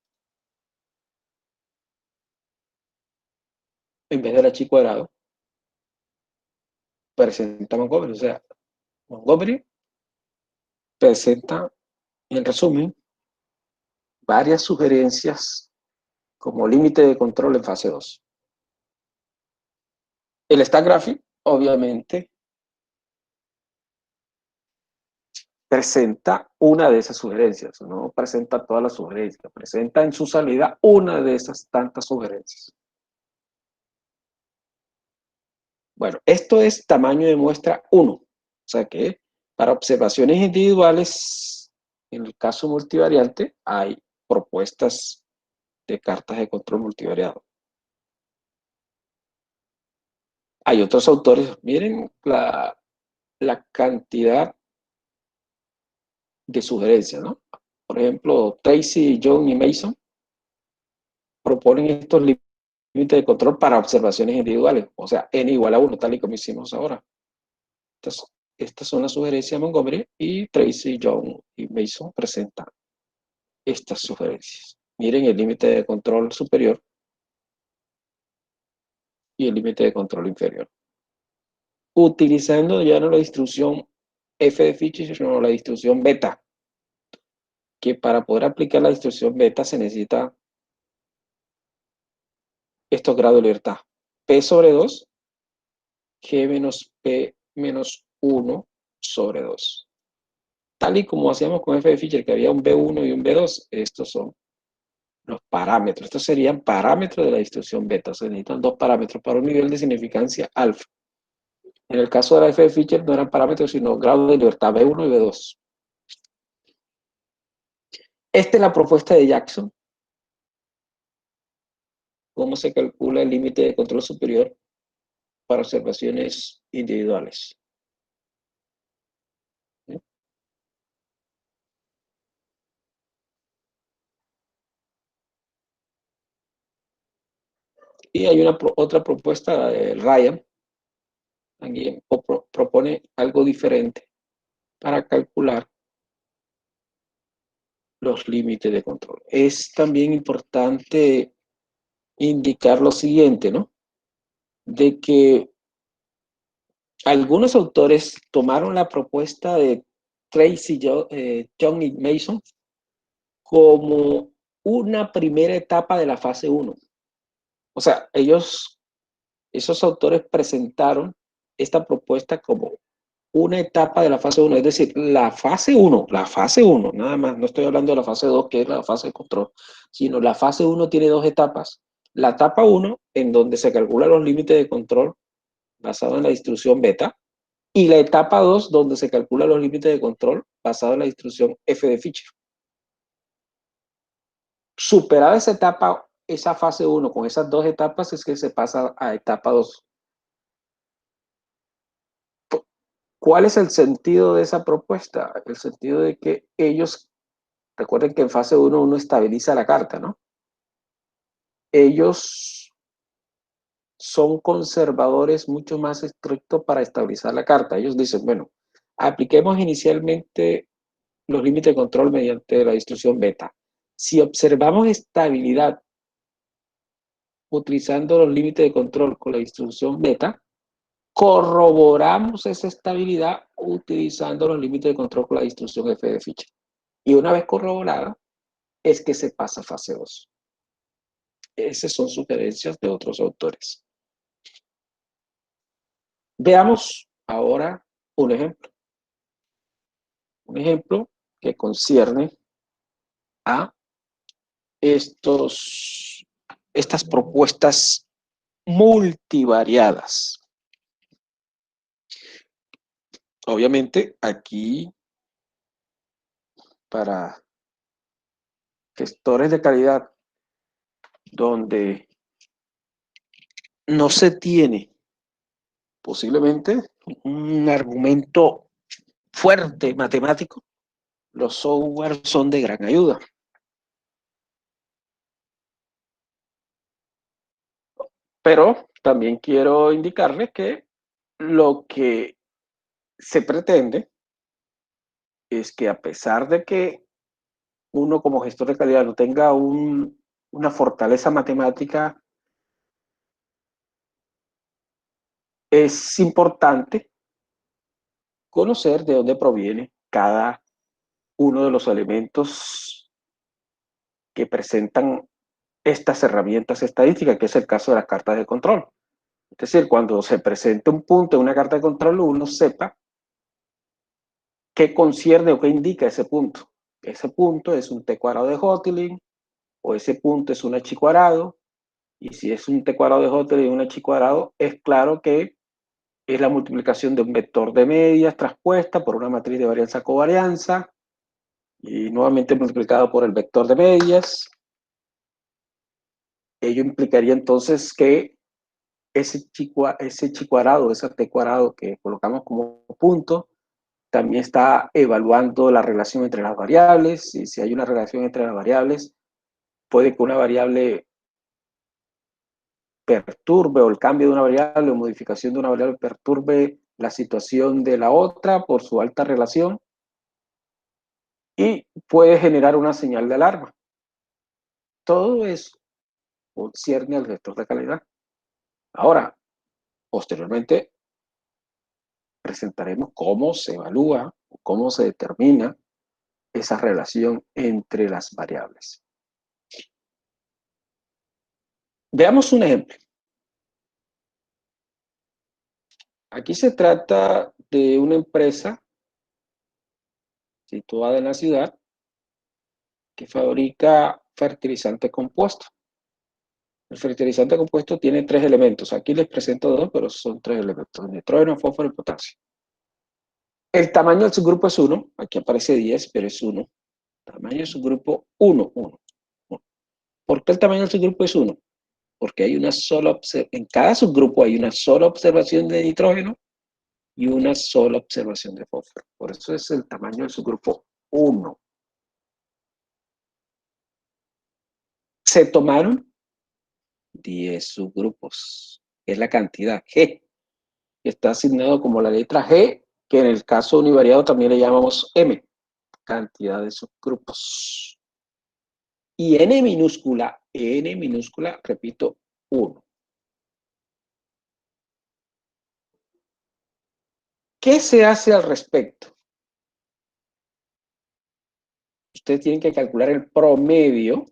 en vez de la chi cuadrado, presenta Montgomery. O sea, Montgomery presenta, en resumen, varias sugerencias como límite de control en fase 2. El stack graphic, obviamente, presenta una de esas sugerencias, no presenta todas las sugerencias, presenta en su salida una de esas tantas sugerencias. Bueno, esto es tamaño de muestra 1, o sea que para observaciones individuales, en el caso multivariante, hay propuestas de cartas de control multivariado. Hay otros autores, miren la cantidad de sugerencias, ¿no? Por ejemplo, Tracy, John y Mason proponen estos límites de control para observaciones individuales, o sea, n igual a 1, tal y como hicimos ahora. Entonces, estas son las sugerencias de Montgomery y Tracy, John y Mason presentan estas sugerencias. Miren el límite de control superior y el límite de control inferior. Utilizando ya no la distribución f de Fisher, sino la distribución beta, que para poder aplicar la distribución beta se necesita estos grados de libertad. P sobre 2, G menos P menos 1 sobre 2. Tal y como hacíamos con f de Fisher, que había un B1 y un B2, estos son los parámetros. Estos serían parámetros de la distribución beta. Se necesitan dos parámetros para un nivel de significancia alfa. En el caso de la f de Fisher no eran parámetros, sino grados de libertad B1 y B2. Esta es la propuesta de Jackson. Cómo se calcula el límite de control superior para observaciones individuales. ¿Sí? Y hay otra propuesta de Ryan, también propone algo diferente para calcular los límites de control. Es también importante indicar lo siguiente, ¿no? De que algunos autores tomaron la propuesta de Tracy, John y Mason como una primera etapa de la fase 1. O sea, esos autores presentaron esta propuesta como una etapa de la fase 1, es decir, la fase 1, nada más, no estoy hablando de la fase 2, que es la fase de control, sino la fase 1 tiene dos etapas. La etapa 1, en donde se calculan los límites de control basado en la distribución beta, y la etapa 2, donde se calculan los límites de control basado en la distribución f de Fisher. Superada esa etapa, esa fase 1 con esas dos etapas, es que se pasa a etapa 2. ¿Cuál es el sentido de esa propuesta? El sentido de que ellos, recuerden que en fase 1 uno estabiliza la carta, ¿no? Ellos son conservadores mucho más estrictos para estabilizar la carta. Ellos dicen, bueno, apliquemos inicialmente los límites de control mediante la distribución beta. Si observamos estabilidad utilizando los límites de control con la distribución beta, corroboramos esa estabilidad utilizando los límites de control con la distribución f de Fisher. Y una vez corroborada, es que se pasa a fase 2. Esas son sugerencias de otros autores. Veamos ahora un ejemplo. Un ejemplo que concierne a estas propuestas multivariadas. Obviamente, aquí, para gestores de calidad, donde no se tiene posiblemente un argumento fuerte matemático, los software son de gran ayuda. Pero también quiero indicarles que lo que se pretende es que, a pesar de que uno como gestor de calidad no tenga una fortaleza matemática, es importante conocer de dónde proviene cada uno de los elementos que presentan estas herramientas estadísticas, que es el caso de las cartas de control. Es decir, cuando se presenta un punto en una carta de control, uno sepa qué concierne o qué indica ese punto. Ese punto es un t cuadrado de Hotelling, o ese punto es un h cuadrado, y si es un t cuadrado de Hotelling y un h cuadrado, es claro que es la multiplicación de un vector de medias traspuesta por una matriz de varianza-covarianza, y nuevamente multiplicado por el vector de medias. Ello implicaría entonces que ese chi cuadrado, ese t cuadrado que colocamos como punto, también está evaluando la relación entre las variables, y si hay una relación entre las variables, puede que una variable perturbe, o el cambio de una variable o modificación de una variable perturbe la situación de la otra por su alta relación, y puede generar una señal de alarma. Todo eso concierne al gestor de calidad. Ahora, posteriormente, presentaremos cómo se evalúa, cómo se determina esa relación entre las variables. Veamos un ejemplo. Aquí se trata de una empresa situada en la ciudad que fabrica fertilizante compuesto. El fertilizante compuesto tiene 3 elementos. Aquí les presento 2, pero son 3 elementos: nitrógeno, fósforo y potasio. El tamaño del subgrupo es 1. Aquí aparece 10, pero es 1. Tamaño del subgrupo 1, 1. ¿Por qué el tamaño del subgrupo es 1? Porque hay una sola en cada subgrupo hay una sola observación de nitrógeno y una sola observación de fósforo. Por eso es el tamaño del subgrupo 1. Se tomaron 10 subgrupos, que es la cantidad G, que está asignado como la letra G, que en el caso univariado también le llamamos M, cantidad de subgrupos. Y n minúscula, repito, 1. ¿Qué se hace al respecto? Ustedes tienen que calcular el promedio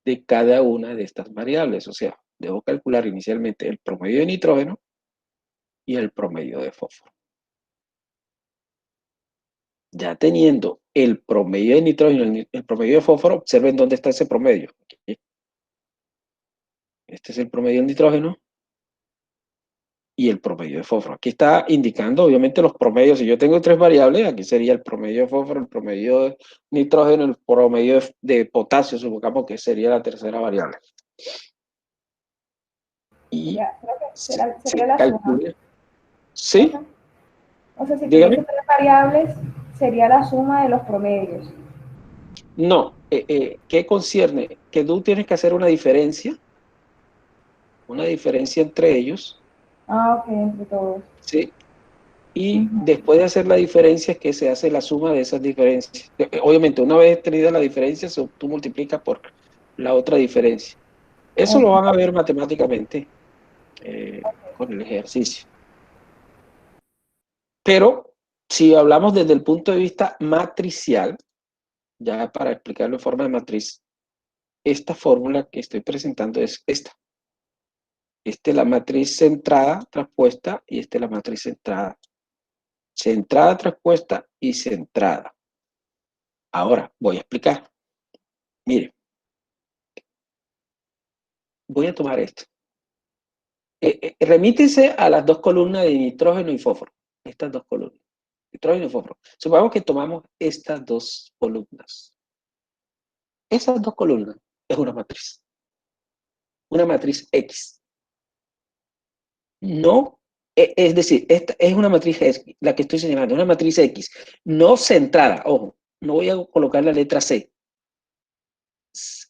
de cada una de estas variables. O sea, debo calcular inicialmente el promedio de nitrógeno y el promedio de fósforo. Ya teniendo el promedio de nitrógeno y el promedio de fósforo, observen dónde está ese promedio. Aquí. Este es el promedio del nitrógeno y el promedio de fósforo. Aquí está indicando, obviamente, los promedios. Si yo tengo 3 variables, aquí sería el promedio de fósforo, el promedio de nitrógeno, el promedio de potasio, supongamos que sería la tercera variable. Y sería la suma. ¿Sí? O sea, si Dígame. tuviese 3 variables, sería la suma de los promedios. No, ¿qué concierne? Que tú tienes que hacer una diferencia entre ellos. Ah, ok, entre todos. ¿Sí? Y después de hacer la diferencia es que se hace la suma de esas diferencias. Obviamente, una vez tenida la diferencia, tú multiplicas por la otra diferencia. Eso lo van a ver matemáticamente con el ejercicio. Pero si hablamos desde el punto de vista matricial, ya para explicarlo en forma de matriz, esta fórmula que estoy presentando es esta. Esta es la matriz centrada, traspuesta, y esta es la matriz centrada. Centrada, traspuesta y centrada. Ahora, voy a explicar. Mire, voy a tomar esto. Remítese a las dos columnas de nitrógeno y fósforo. Estas dos columnas. Nitrógeno y fósforo. Supongamos que tomamos estas dos columnas. Esas dos columnas es una matriz. Una matriz X. No, es decir, esta es una matriz X, la que estoy señalando, una matriz X. No centrada, ojo, no voy a colocar la letra C.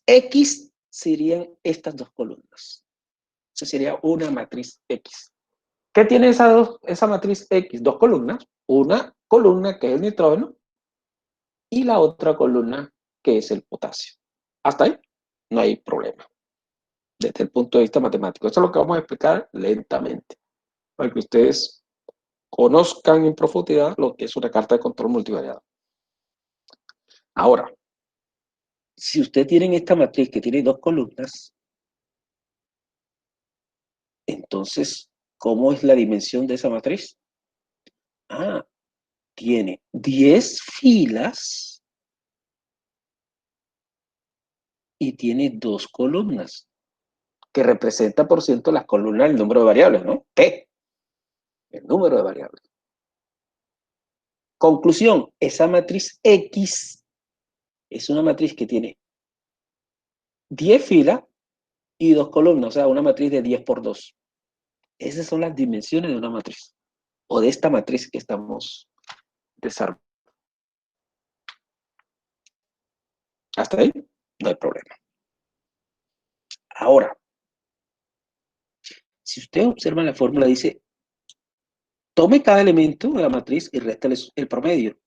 X serían estas dos columnas. Eso sería una matriz X. ¿Qué tiene esa matriz X? Dos columnas. Una columna que es el nitrógeno y la otra columna que es el potasio. Hasta ahí no hay problema desde el punto de vista matemático. Eso es lo que vamos a explicar lentamente para que ustedes conozcan en profundidad lo que es una carta de control multivariado. Ahora, si ustedes tienen esta matriz que tiene dos columnas, entonces, ¿cómo es la dimensión de esa matriz? Ah, tiene 10 filas y tiene dos columnas, que representa, por ciento, las columnas del número de variables, ¿no? P, el número de variables. Conclusión, esa matriz X es una matriz que tiene 10 filas y dos columnas, o sea, una matriz de 10 por 2. Esas son las dimensiones de una matriz, o de esta matriz que estamos desarrollando. Hasta ahí no hay problema. Ahora, si ustedes observan la fórmula, dice, tome cada elemento de la matriz y réstale el promedio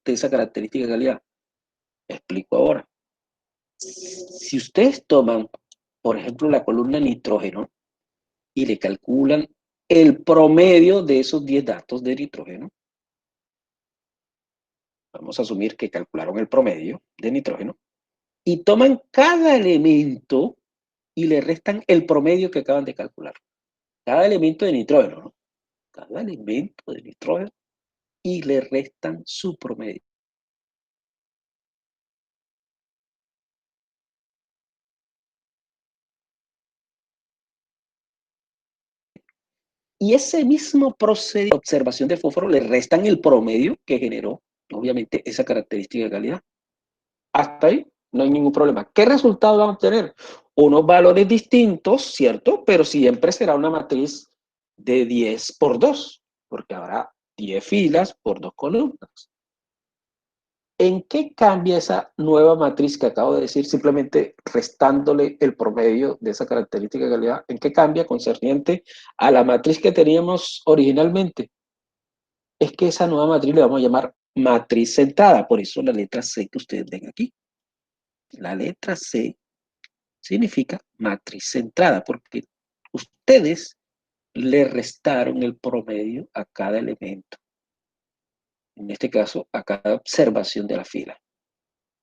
de esa característica de calidad. Explico ahora. Si ustedes toman, por ejemplo, la columna nitrógeno y le calculan el promedio de esos 10 datos de nitrógeno, vamos a asumir que calcularon el promedio de nitrógeno, y toman cada elemento y le restan el promedio que acaban de calcular. Cada elemento de nitrógeno, ¿no? Cada elemento de nitrógeno y le restan su promedio. Y ese mismo procedimiento de observación de fósforo le restan el promedio que generó, obviamente, esa característica de calidad. Hasta ahí no hay ningún problema. ¿Qué resultado van a obtener? Unos valores distintos, ¿cierto? Pero siempre será una matriz de 10 por 2, porque habrá 10 filas por 2 columnas. ¿En qué cambia esa nueva matriz que acabo de decir, simplemente restándole el promedio de esa característica de calidad? ¿En qué cambia concerniente a la matriz que teníamos originalmente? Es que esa nueva matriz le vamos a llamar matriz centrada, por eso la letra C que ustedes ven aquí. La letra C significa matriz centrada, porque ustedes le restaron el promedio a cada elemento. En este caso, a cada observación de la fila.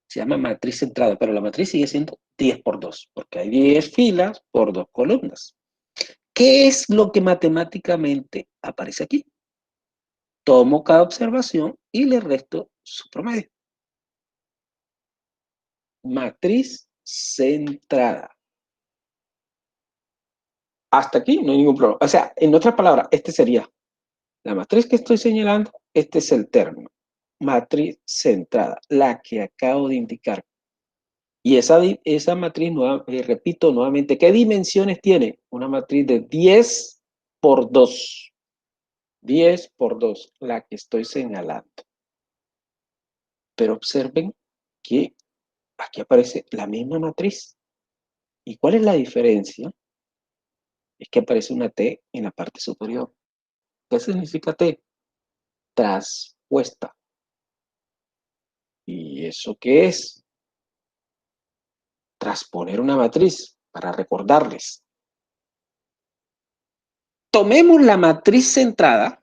Se llama matriz centrada, pero la matriz sigue siendo 10 por 2, porque hay 10 filas por 2 columnas. ¿Qué es lo que matemáticamente aparece aquí? Tomo cada observación y le resto su promedio. Matriz centrada. Hasta aquí no hay ningún problema. O sea, en otras palabras, este sería la matriz que estoy señalando, este es el término. Matriz centrada, la que acabo de indicar. Y esa matriz, repito nuevamente, ¿qué dimensiones tiene? Una matriz de 10 por 2. 10 por 2, la que estoy señalando. Pero observen que aquí aparece la misma matriz. ¿Y cuál es la diferencia? Es que aparece una T en la parte superior. ¿Qué significa T? Traspuesta. ¿Y eso qué es? Transponer una matriz, para recordarles. Tomemos la matriz centrada,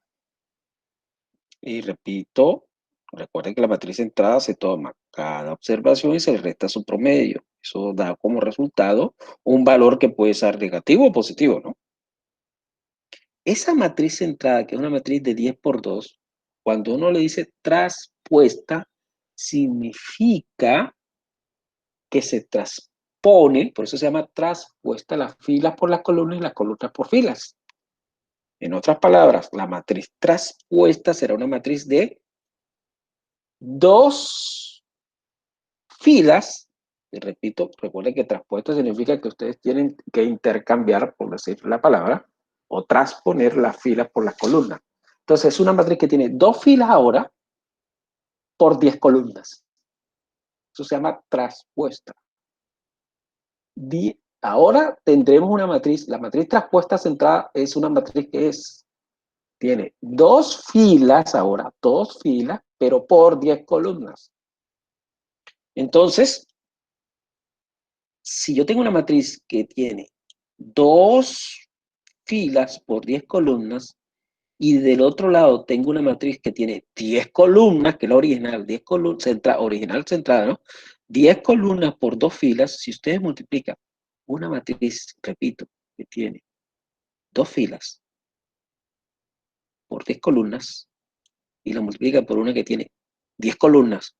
y repito, recuerden que la matriz centrada se toma cada observación y se le resta su promedio. Eso da como resultado un valor que puede ser negativo o positivo, ¿no? Esa matriz centrada, que es una matriz de 10 por 2, cuando uno le dice traspuesta, significa que se transpone, por eso se llama traspuesta, las filas por las columnas y las columnas por filas. En otras palabras, la matriz traspuesta será una matriz de dos filas. Y repito, recuerden que traspuesta significa que ustedes tienen que intercambiar, por decir la palabra, o transponer las filas por las columnas. Entonces, es una matriz que tiene dos filas ahora por 10 columnas. Eso se llama traspuesta. Ahora tendremos una matriz, la matriz traspuesta centrada es una matriz que tiene dos filas ahora, dos filas, pero por 10 columnas. Entonces, si yo tengo una matriz que tiene dos filas por 10 columnas y del otro lado tengo una matriz que tiene 10 columnas, que es la original, 10 columnas, original centrada, ¿no? 10 columnas por dos filas, si ustedes multiplican una matriz, repito, que tiene dos filas por 10 columnas y la multiplican por una que tiene 10 columnas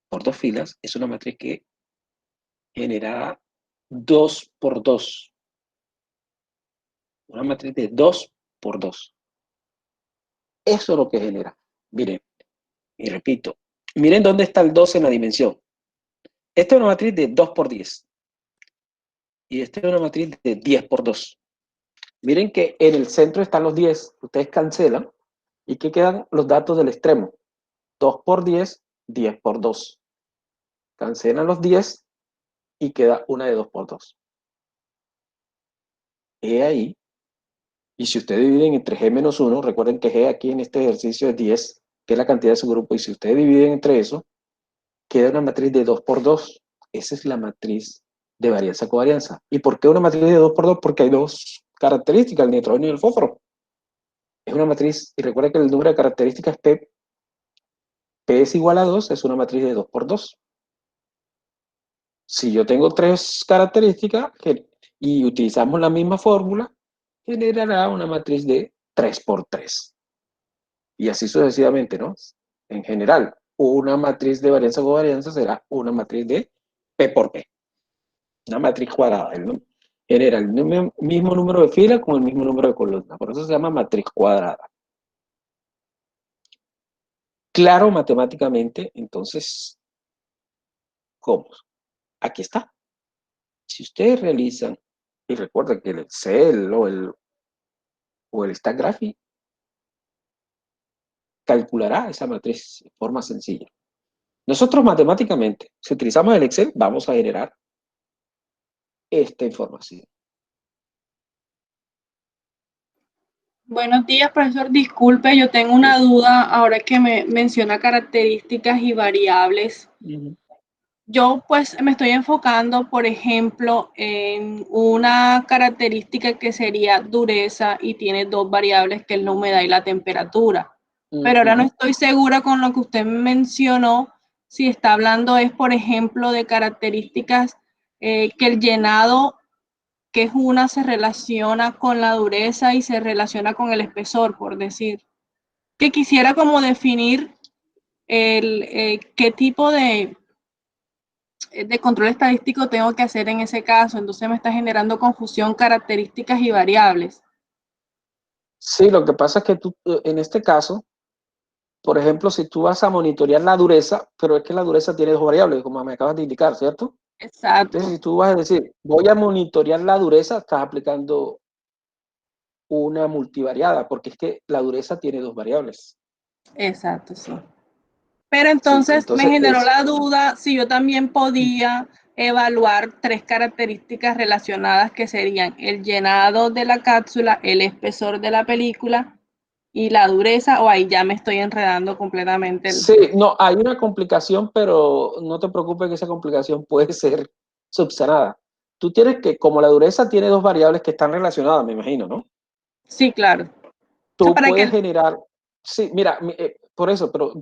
por dos filas, es una matriz que genera 2 por 2. Una matriz de 2 por 2. Eso es lo que genera. Miren, y repito, miren dónde está el 2 en la dimensión. Esta es una matriz de 2 por 10. Y esta es una matriz de 10 por 2. Miren que en el centro están los 10. Ustedes cancelan. ¿Y qué quedan los datos del extremo? 2 por 10, 10 por 2. Cancelan los 10 y queda una de 2 por 2. He ahí. Y si ustedes dividen entre G menos 1, recuerden que G aquí en este ejercicio es 10, que es la cantidad de su grupo. Y si ustedes dividen entre eso, queda una matriz de 2 por 2. Esa es la matriz de varianza-covarianza. ¿Y por qué una matriz de 2 por 2? Porque hay dos características, el nitrógeno y el fósforo. Es una matriz, y recuerda que el número de características P, P es igual a 2, es una matriz de 2 por 2. Si yo tengo tres características y utilizamos la misma fórmula, generará una matriz de 3 por 3. Y así sucesivamente, ¿no? En general, una matriz de varianza-covarianza será una matriz de P por P. Una matriz cuadrada. Genera el mismo número de filas con el mismo número de columnas. Por eso se llama matriz cuadrada. Claro matemáticamente, entonces, ¿cómo? Aquí está. Si ustedes realizan, y recuerden que el Excel o el Stackgraphic calculará esa matriz de forma sencilla. Nosotros matemáticamente, si utilizamos el Excel, vamos a generar esta información. Buenos días, profesor. Disculpe, yo tengo una duda ahora que me menciona características y variables. Yo pues me estoy enfocando, por ejemplo, en una característica que sería dureza y tiene dos variables, que es la humedad y la temperatura. Pero ahora no estoy segura con lo que usted mencionó, si está hablando es, por ejemplo, de características que el llenado, que es una, se relaciona con la dureza y se relaciona con el espesor, por decir. Que quisiera como definir qué tipo de control estadístico tengo que hacer en ese caso. Entonces me está generando confusión, características y variables. Sí, lo que pasa es que tú, en este caso, por ejemplo, si tú vas a monitorear la dureza, pero es que la dureza tiene dos variables, como me acabas de indicar, ¿cierto? Exacto. Entonces, si tú vas a decir, voy a monitorear la dureza, estás aplicando una multivariada, porque es que la dureza tiene dos variables. Exacto, sí. Pero Sí, entonces me entonces generó la duda si yo también podía evaluar tres características relacionadas que serían el llenado de la cápsula, el espesor de la película y la dureza, o ahí ya me estoy enredando completamente. Sí, no, hay una complicación, pero no te preocupes que esa complicación puede ser subsanada. Tú tienes que, como la dureza tiene dos variables que están relacionadas, me imagino, ¿no? Sí, claro. O sea, Tú para puedes que generar, sí, mira, por eso, pero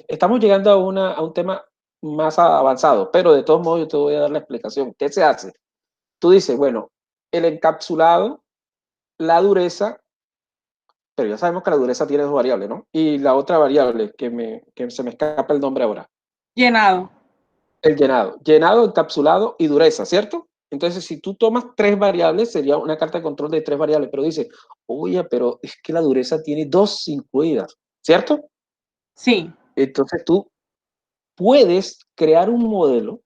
estamos llegando a un tema más avanzado, pero de todos modos yo te voy a dar la explicación. ¿Qué se hace? Tú dices, bueno, el encapsulado, la dureza, pero ya sabemos que la dureza tiene dos variables, ¿no? Y la otra variable, que se me escapa el nombre ahora. Llenado. El llenado. Llenado, encapsulado y dureza, ¿cierto? Entonces, si tú tomas 3 variables, sería una carta de control de 3 variables, pero dice, oye, pero es que la dureza tiene 2 incluidas, ¿cierto? Sí. Entonces tú puedes crear un modelo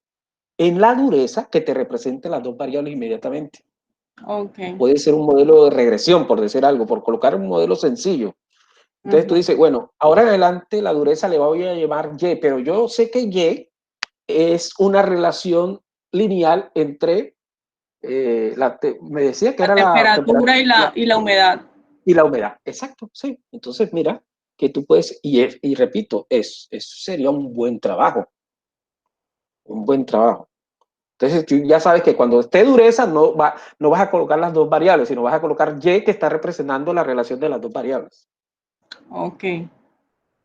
en la dureza que te represente las 2 variables inmediatamente. Ok. Puede ser un modelo de regresión, por decir algo, por colocar un modelo sencillo. Entonces tú dices, bueno, ahora en adelante la dureza le voy a llamar Y, pero yo sé que Y es una relación lineal entre, me decía que La era la temperatura temperatura y la humedad. y la humedad. Exacto, sí. Entonces mira que tú puedes, y repito, eso sería un buen trabajo, un buen trabajo. Entonces tú ya sabes que cuando esté dureza no vas a colocar las 2 variables, sino vas a colocar Y que está representando la relación de las 2 variables. Ok. Y,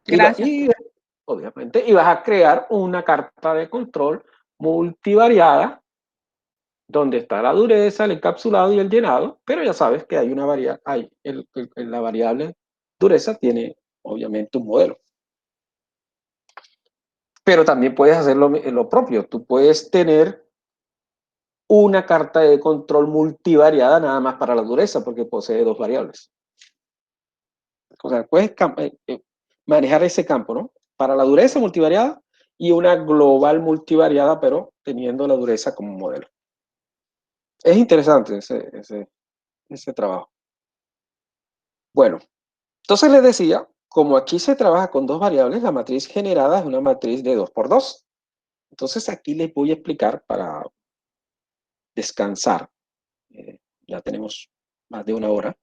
Gracias. y obviamente, y vas a crear una carta de control multivariada donde está la dureza, el encapsulado y el llenado, pero ya sabes que hay una variable, la variable dureza tiene obviamente un modelo. Pero también puedes hacer lo propio, tú puedes tener una carta de control multivariada nada más para la dureza, porque posee 2 variables. O sea, puedes manejar ese campo, ¿no? Para la dureza multivariada y una global multivariada, pero teniendo la dureza como modelo. Es interesante ese trabajo. Bueno, entonces les decía, como aquí se trabaja con 2 variables, la matriz generada es una matriz de 2 por 2. Entonces aquí les voy a explicar para descansar. Ya tenemos más de 1 hora.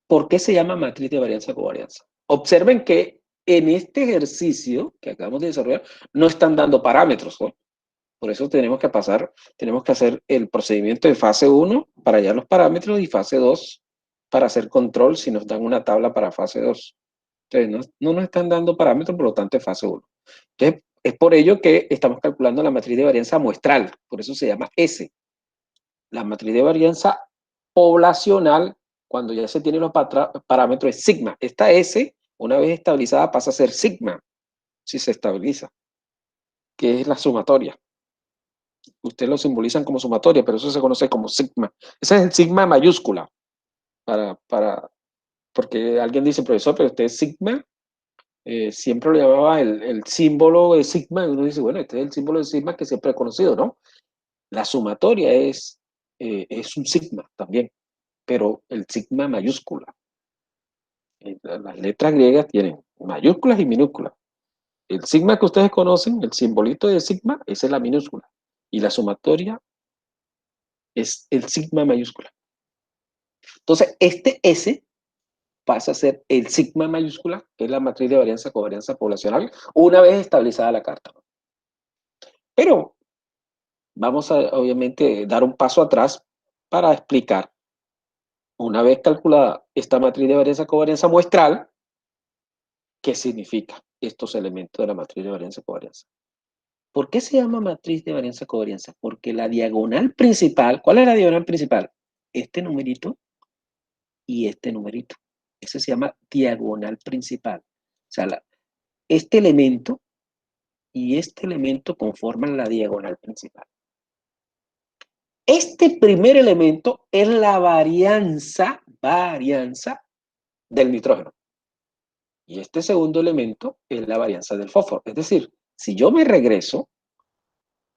¿Por qué se llama matriz de varianza-covarianza? Observen que en este ejercicio que acabamos de desarrollar no están dando parámetros, ¿no? Por eso tenemos que hacer el procedimiento de fase 1 para hallar los parámetros y fase 2 para hacer control si nos dan una tabla para fase 2. Entonces, no nos están dando parámetros, por lo tanto, es fase 1. Entonces, es por ello que estamos calculando la matriz de varianza muestral, por eso se llama S. La matriz de varianza poblacional, cuando ya se tienen los parámetros, es sigma. Esta S, una vez estabilizada, pasa a ser sigma, si se estabiliza, que es la sumatoria. Ustedes lo simbolizan como sumatoria, pero eso se conoce como sigma. Ese es el sigma mayúscula, porque alguien dice, profesor, pero usted es sigma, siempre lo llamaba el símbolo de sigma, y uno dice, bueno, este es el símbolo de sigma que siempre he conocido, ¿no? La sumatoria es un sigma también, pero el sigma mayúscula. Las letras griegas tienen mayúsculas y minúsculas. El sigma que ustedes conocen, el simbolito de sigma, esa es la minúscula. Y la sumatoria es el sigma mayúscula. Entonces, este S pasa a ser el sigma mayúscula, que es la matriz de varianza-covarianza poblacional, una vez estabilizada la carta. Pero vamos a, obviamente, dar un paso atrás para explicar, una vez calculada esta matriz de varianza-covarianza muestral, qué significa estos elementos de la matriz de varianza-covarianza. ¿Por qué se llama matriz de varianza-covarianza? Porque la diagonal principal, ¿cuál es la diagonal principal? Este numerito y este numerito. Ese se llama diagonal principal. O sea, este elemento y este elemento conforman la diagonal principal. Este primer elemento es la varianza del nitrógeno. Y este segundo elemento es la varianza del fósforo. Es decir, si yo me regreso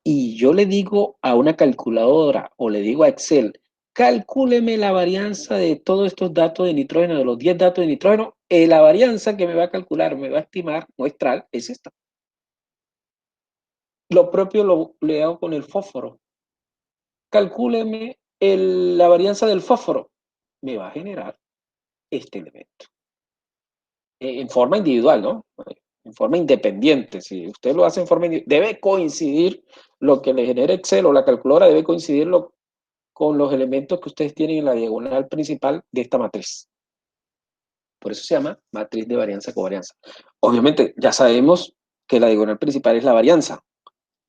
y yo le digo a una calculadora o le digo a Excel, calcúleme la varianza de todos estos datos de nitrógeno, de los 10 datos de nitrógeno, la varianza que me va a calcular, me va a estimar muestral, es esta. Lo propio le hago con el fósforo. Calcúleme la varianza del fósforo. Me va a generar este elemento. En forma individual, ¿no? En forma independiente. Si usted lo hace en forma individual, debe coincidir lo que le genera Excel o la calculadora, debe coincidir con los elementos que ustedes tienen en la diagonal principal de esta matriz. Por eso se llama matriz de varianza-covarianza. Obviamente, ya sabemos que la diagonal principal es la varianza.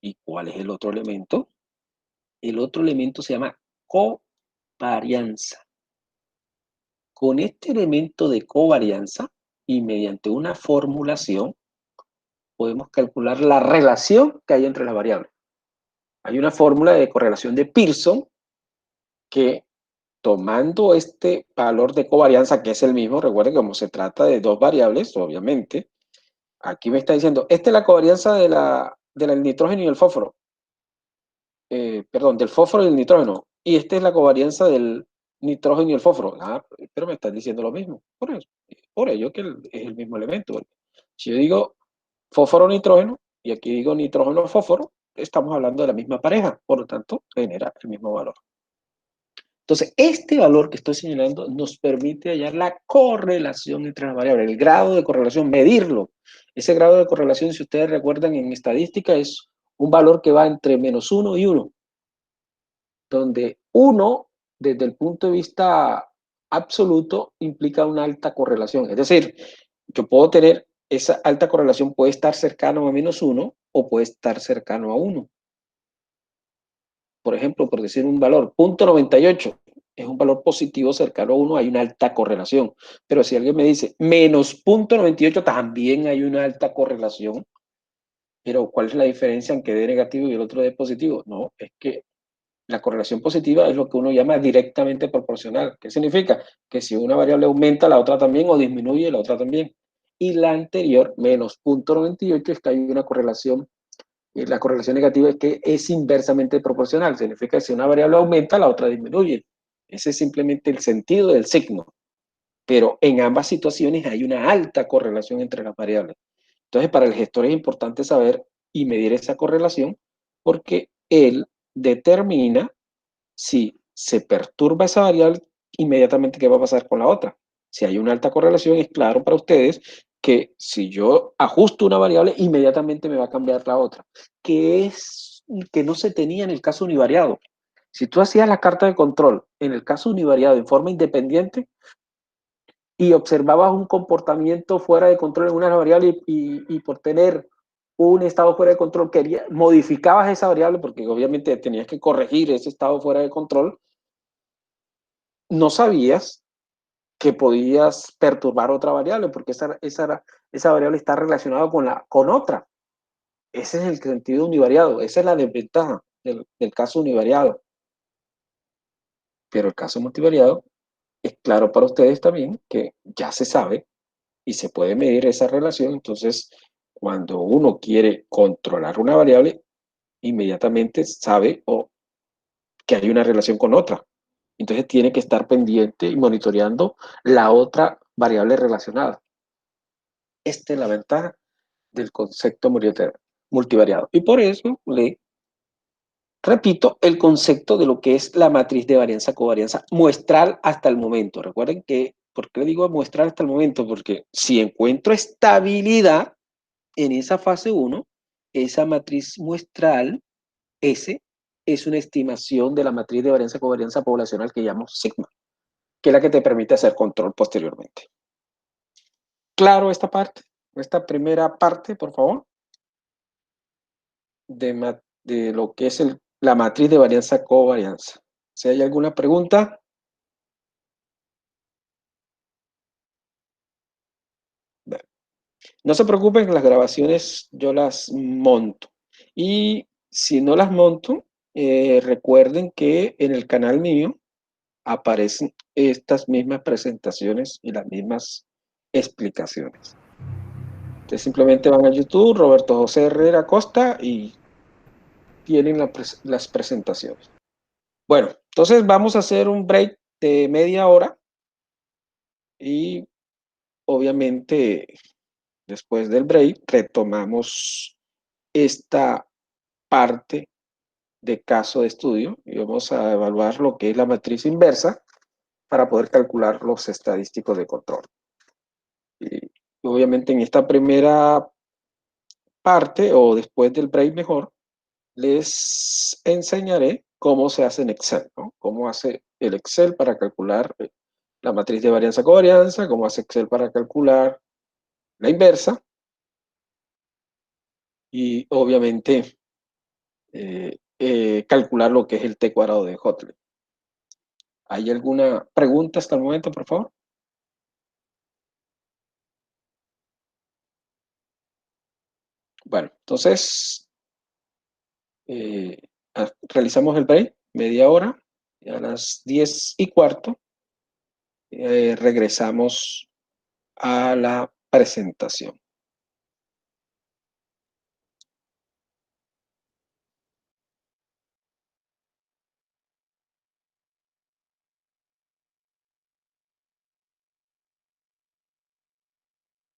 ¿Y cuál es el otro elemento? El otro elemento se llama covarianza. Con este elemento de covarianza y mediante una formulación, podemos calcular la relación que hay entre las variables. Hay una fórmula de correlación de Pearson que, tomando este valor de covarianza, que es el mismo, recuerden que como se trata de dos variables, obviamente, aquí me está diciendo, esta es la covarianza del nitrógeno y el fósforo. Perdón, del fósforo y el nitrógeno. Y esta es la covarianza del nitrógeno y el fósforo. Ah, pero me están diciendo lo mismo. Por ello que es el mismo elemento. Si yo digo fósforo nitrógeno y aquí digo nitrógeno fósforo, estamos hablando de la misma pareja, por lo tanto genera el mismo valor. Entonces, este valor que estoy señalando nos permite hallar la correlación entre las variables, el grado de correlación, medirlo. Ese grado de correlación, si ustedes recuerdan en estadística, es un valor que va entre -1 y 1, donde 1, desde el punto de vista absoluto, implica una alta correlación. Es decir, yo puedo tener esa alta correlación, puede estar cercano a -1 o puede estar cercano a 1. Por ejemplo, por decir un valor, 0.98 es un valor positivo cercano a 1, hay una alta correlación. Pero si alguien me dice -0.98, también hay una alta correlación. Pero ¿cuál es la diferencia en que dé negativo y el otro dé positivo? No, es que la correlación positiva es lo que uno llama directamente proporcional. ¿Qué significa? Que si una variable aumenta, la otra también, o disminuye, la otra también. Y la anterior, menos 0.98, es que hay una correlación. Y la correlación negativa es que es inversamente proporcional. Significa que si una variable aumenta, la otra disminuye. Ese es simplemente el sentido del signo. Pero en ambas situaciones hay una alta correlación entre las variables. Entonces, para el gestor es importante saber y medir esa correlación porque él determina si se perturba esa variable, inmediatamente qué va a pasar con la otra. Si hay una alta correlación, es claro para ustedes que si yo ajusto una variable, inmediatamente me va a cambiar la otra, que es que no se tenía en el caso univariado. Si tú hacías la carta de control en el caso univariado en forma independiente y observabas un comportamiento fuera de control en una variable y por tener un estado fuera de control, modificabas esa variable porque obviamente tenías que corregir ese estado fuera de control, no sabías que podías perturbar otra variable porque esa variable está relacionada con otra. Ese es el sentido univariado, esa es la desventaja del caso univariado. Pero el caso multivariado es claro para ustedes también que ya se sabe y se puede medir esa relación. Entonces, cuando uno quiere controlar una variable, inmediatamente sabe que hay una relación con otra. Entonces tiene que estar pendiente y monitoreando la otra variable relacionada. Esta es la ventaja del concepto multivariado. Y por eso le repito el concepto de lo que es la matriz de varianza-covarianza muestral hasta el momento. Recuerden que, ¿por qué le digo muestral hasta el momento? Porque si encuentro estabilidad en esa fase 1, esa matriz muestral, S, es una estimación de la matriz de varianza-covarianza poblacional que llamo sigma, que es la que te permite hacer control posteriormente. ¿Claro esta parte? Esta primera parte, por favor, de lo que es la matriz de varianza-covarianza. Si hay alguna pregunta. No se preocupen, las grabaciones yo las monto. Y si no las monto, recuerden que en el canal mío aparecen estas mismas presentaciones y las mismas explicaciones. Ustedes simplemente van a YouTube, Roberto José Herrera Costa, y tienen las presentaciones. Bueno, entonces vamos a hacer un break de media hora y obviamente después del break retomamos esta parte de caso de estudio y vamos a evaluar lo que es la matriz inversa para poder calcular los estadísticos de control. Y obviamente en esta primera parte o después del break mejor, les enseñaré cómo se hace en Excel, ¿no? Cómo hace el Excel para calcular la matriz de varianza-covarianza, cómo hace Excel para calcular la inversa y obviamente calcular lo que es el t cuadrado de Hoteley. ¿Hay alguna pregunta hasta el momento, por favor? Bueno, entonces realizamos el break, media hora, y a las 10:15 regresamos a la presentación.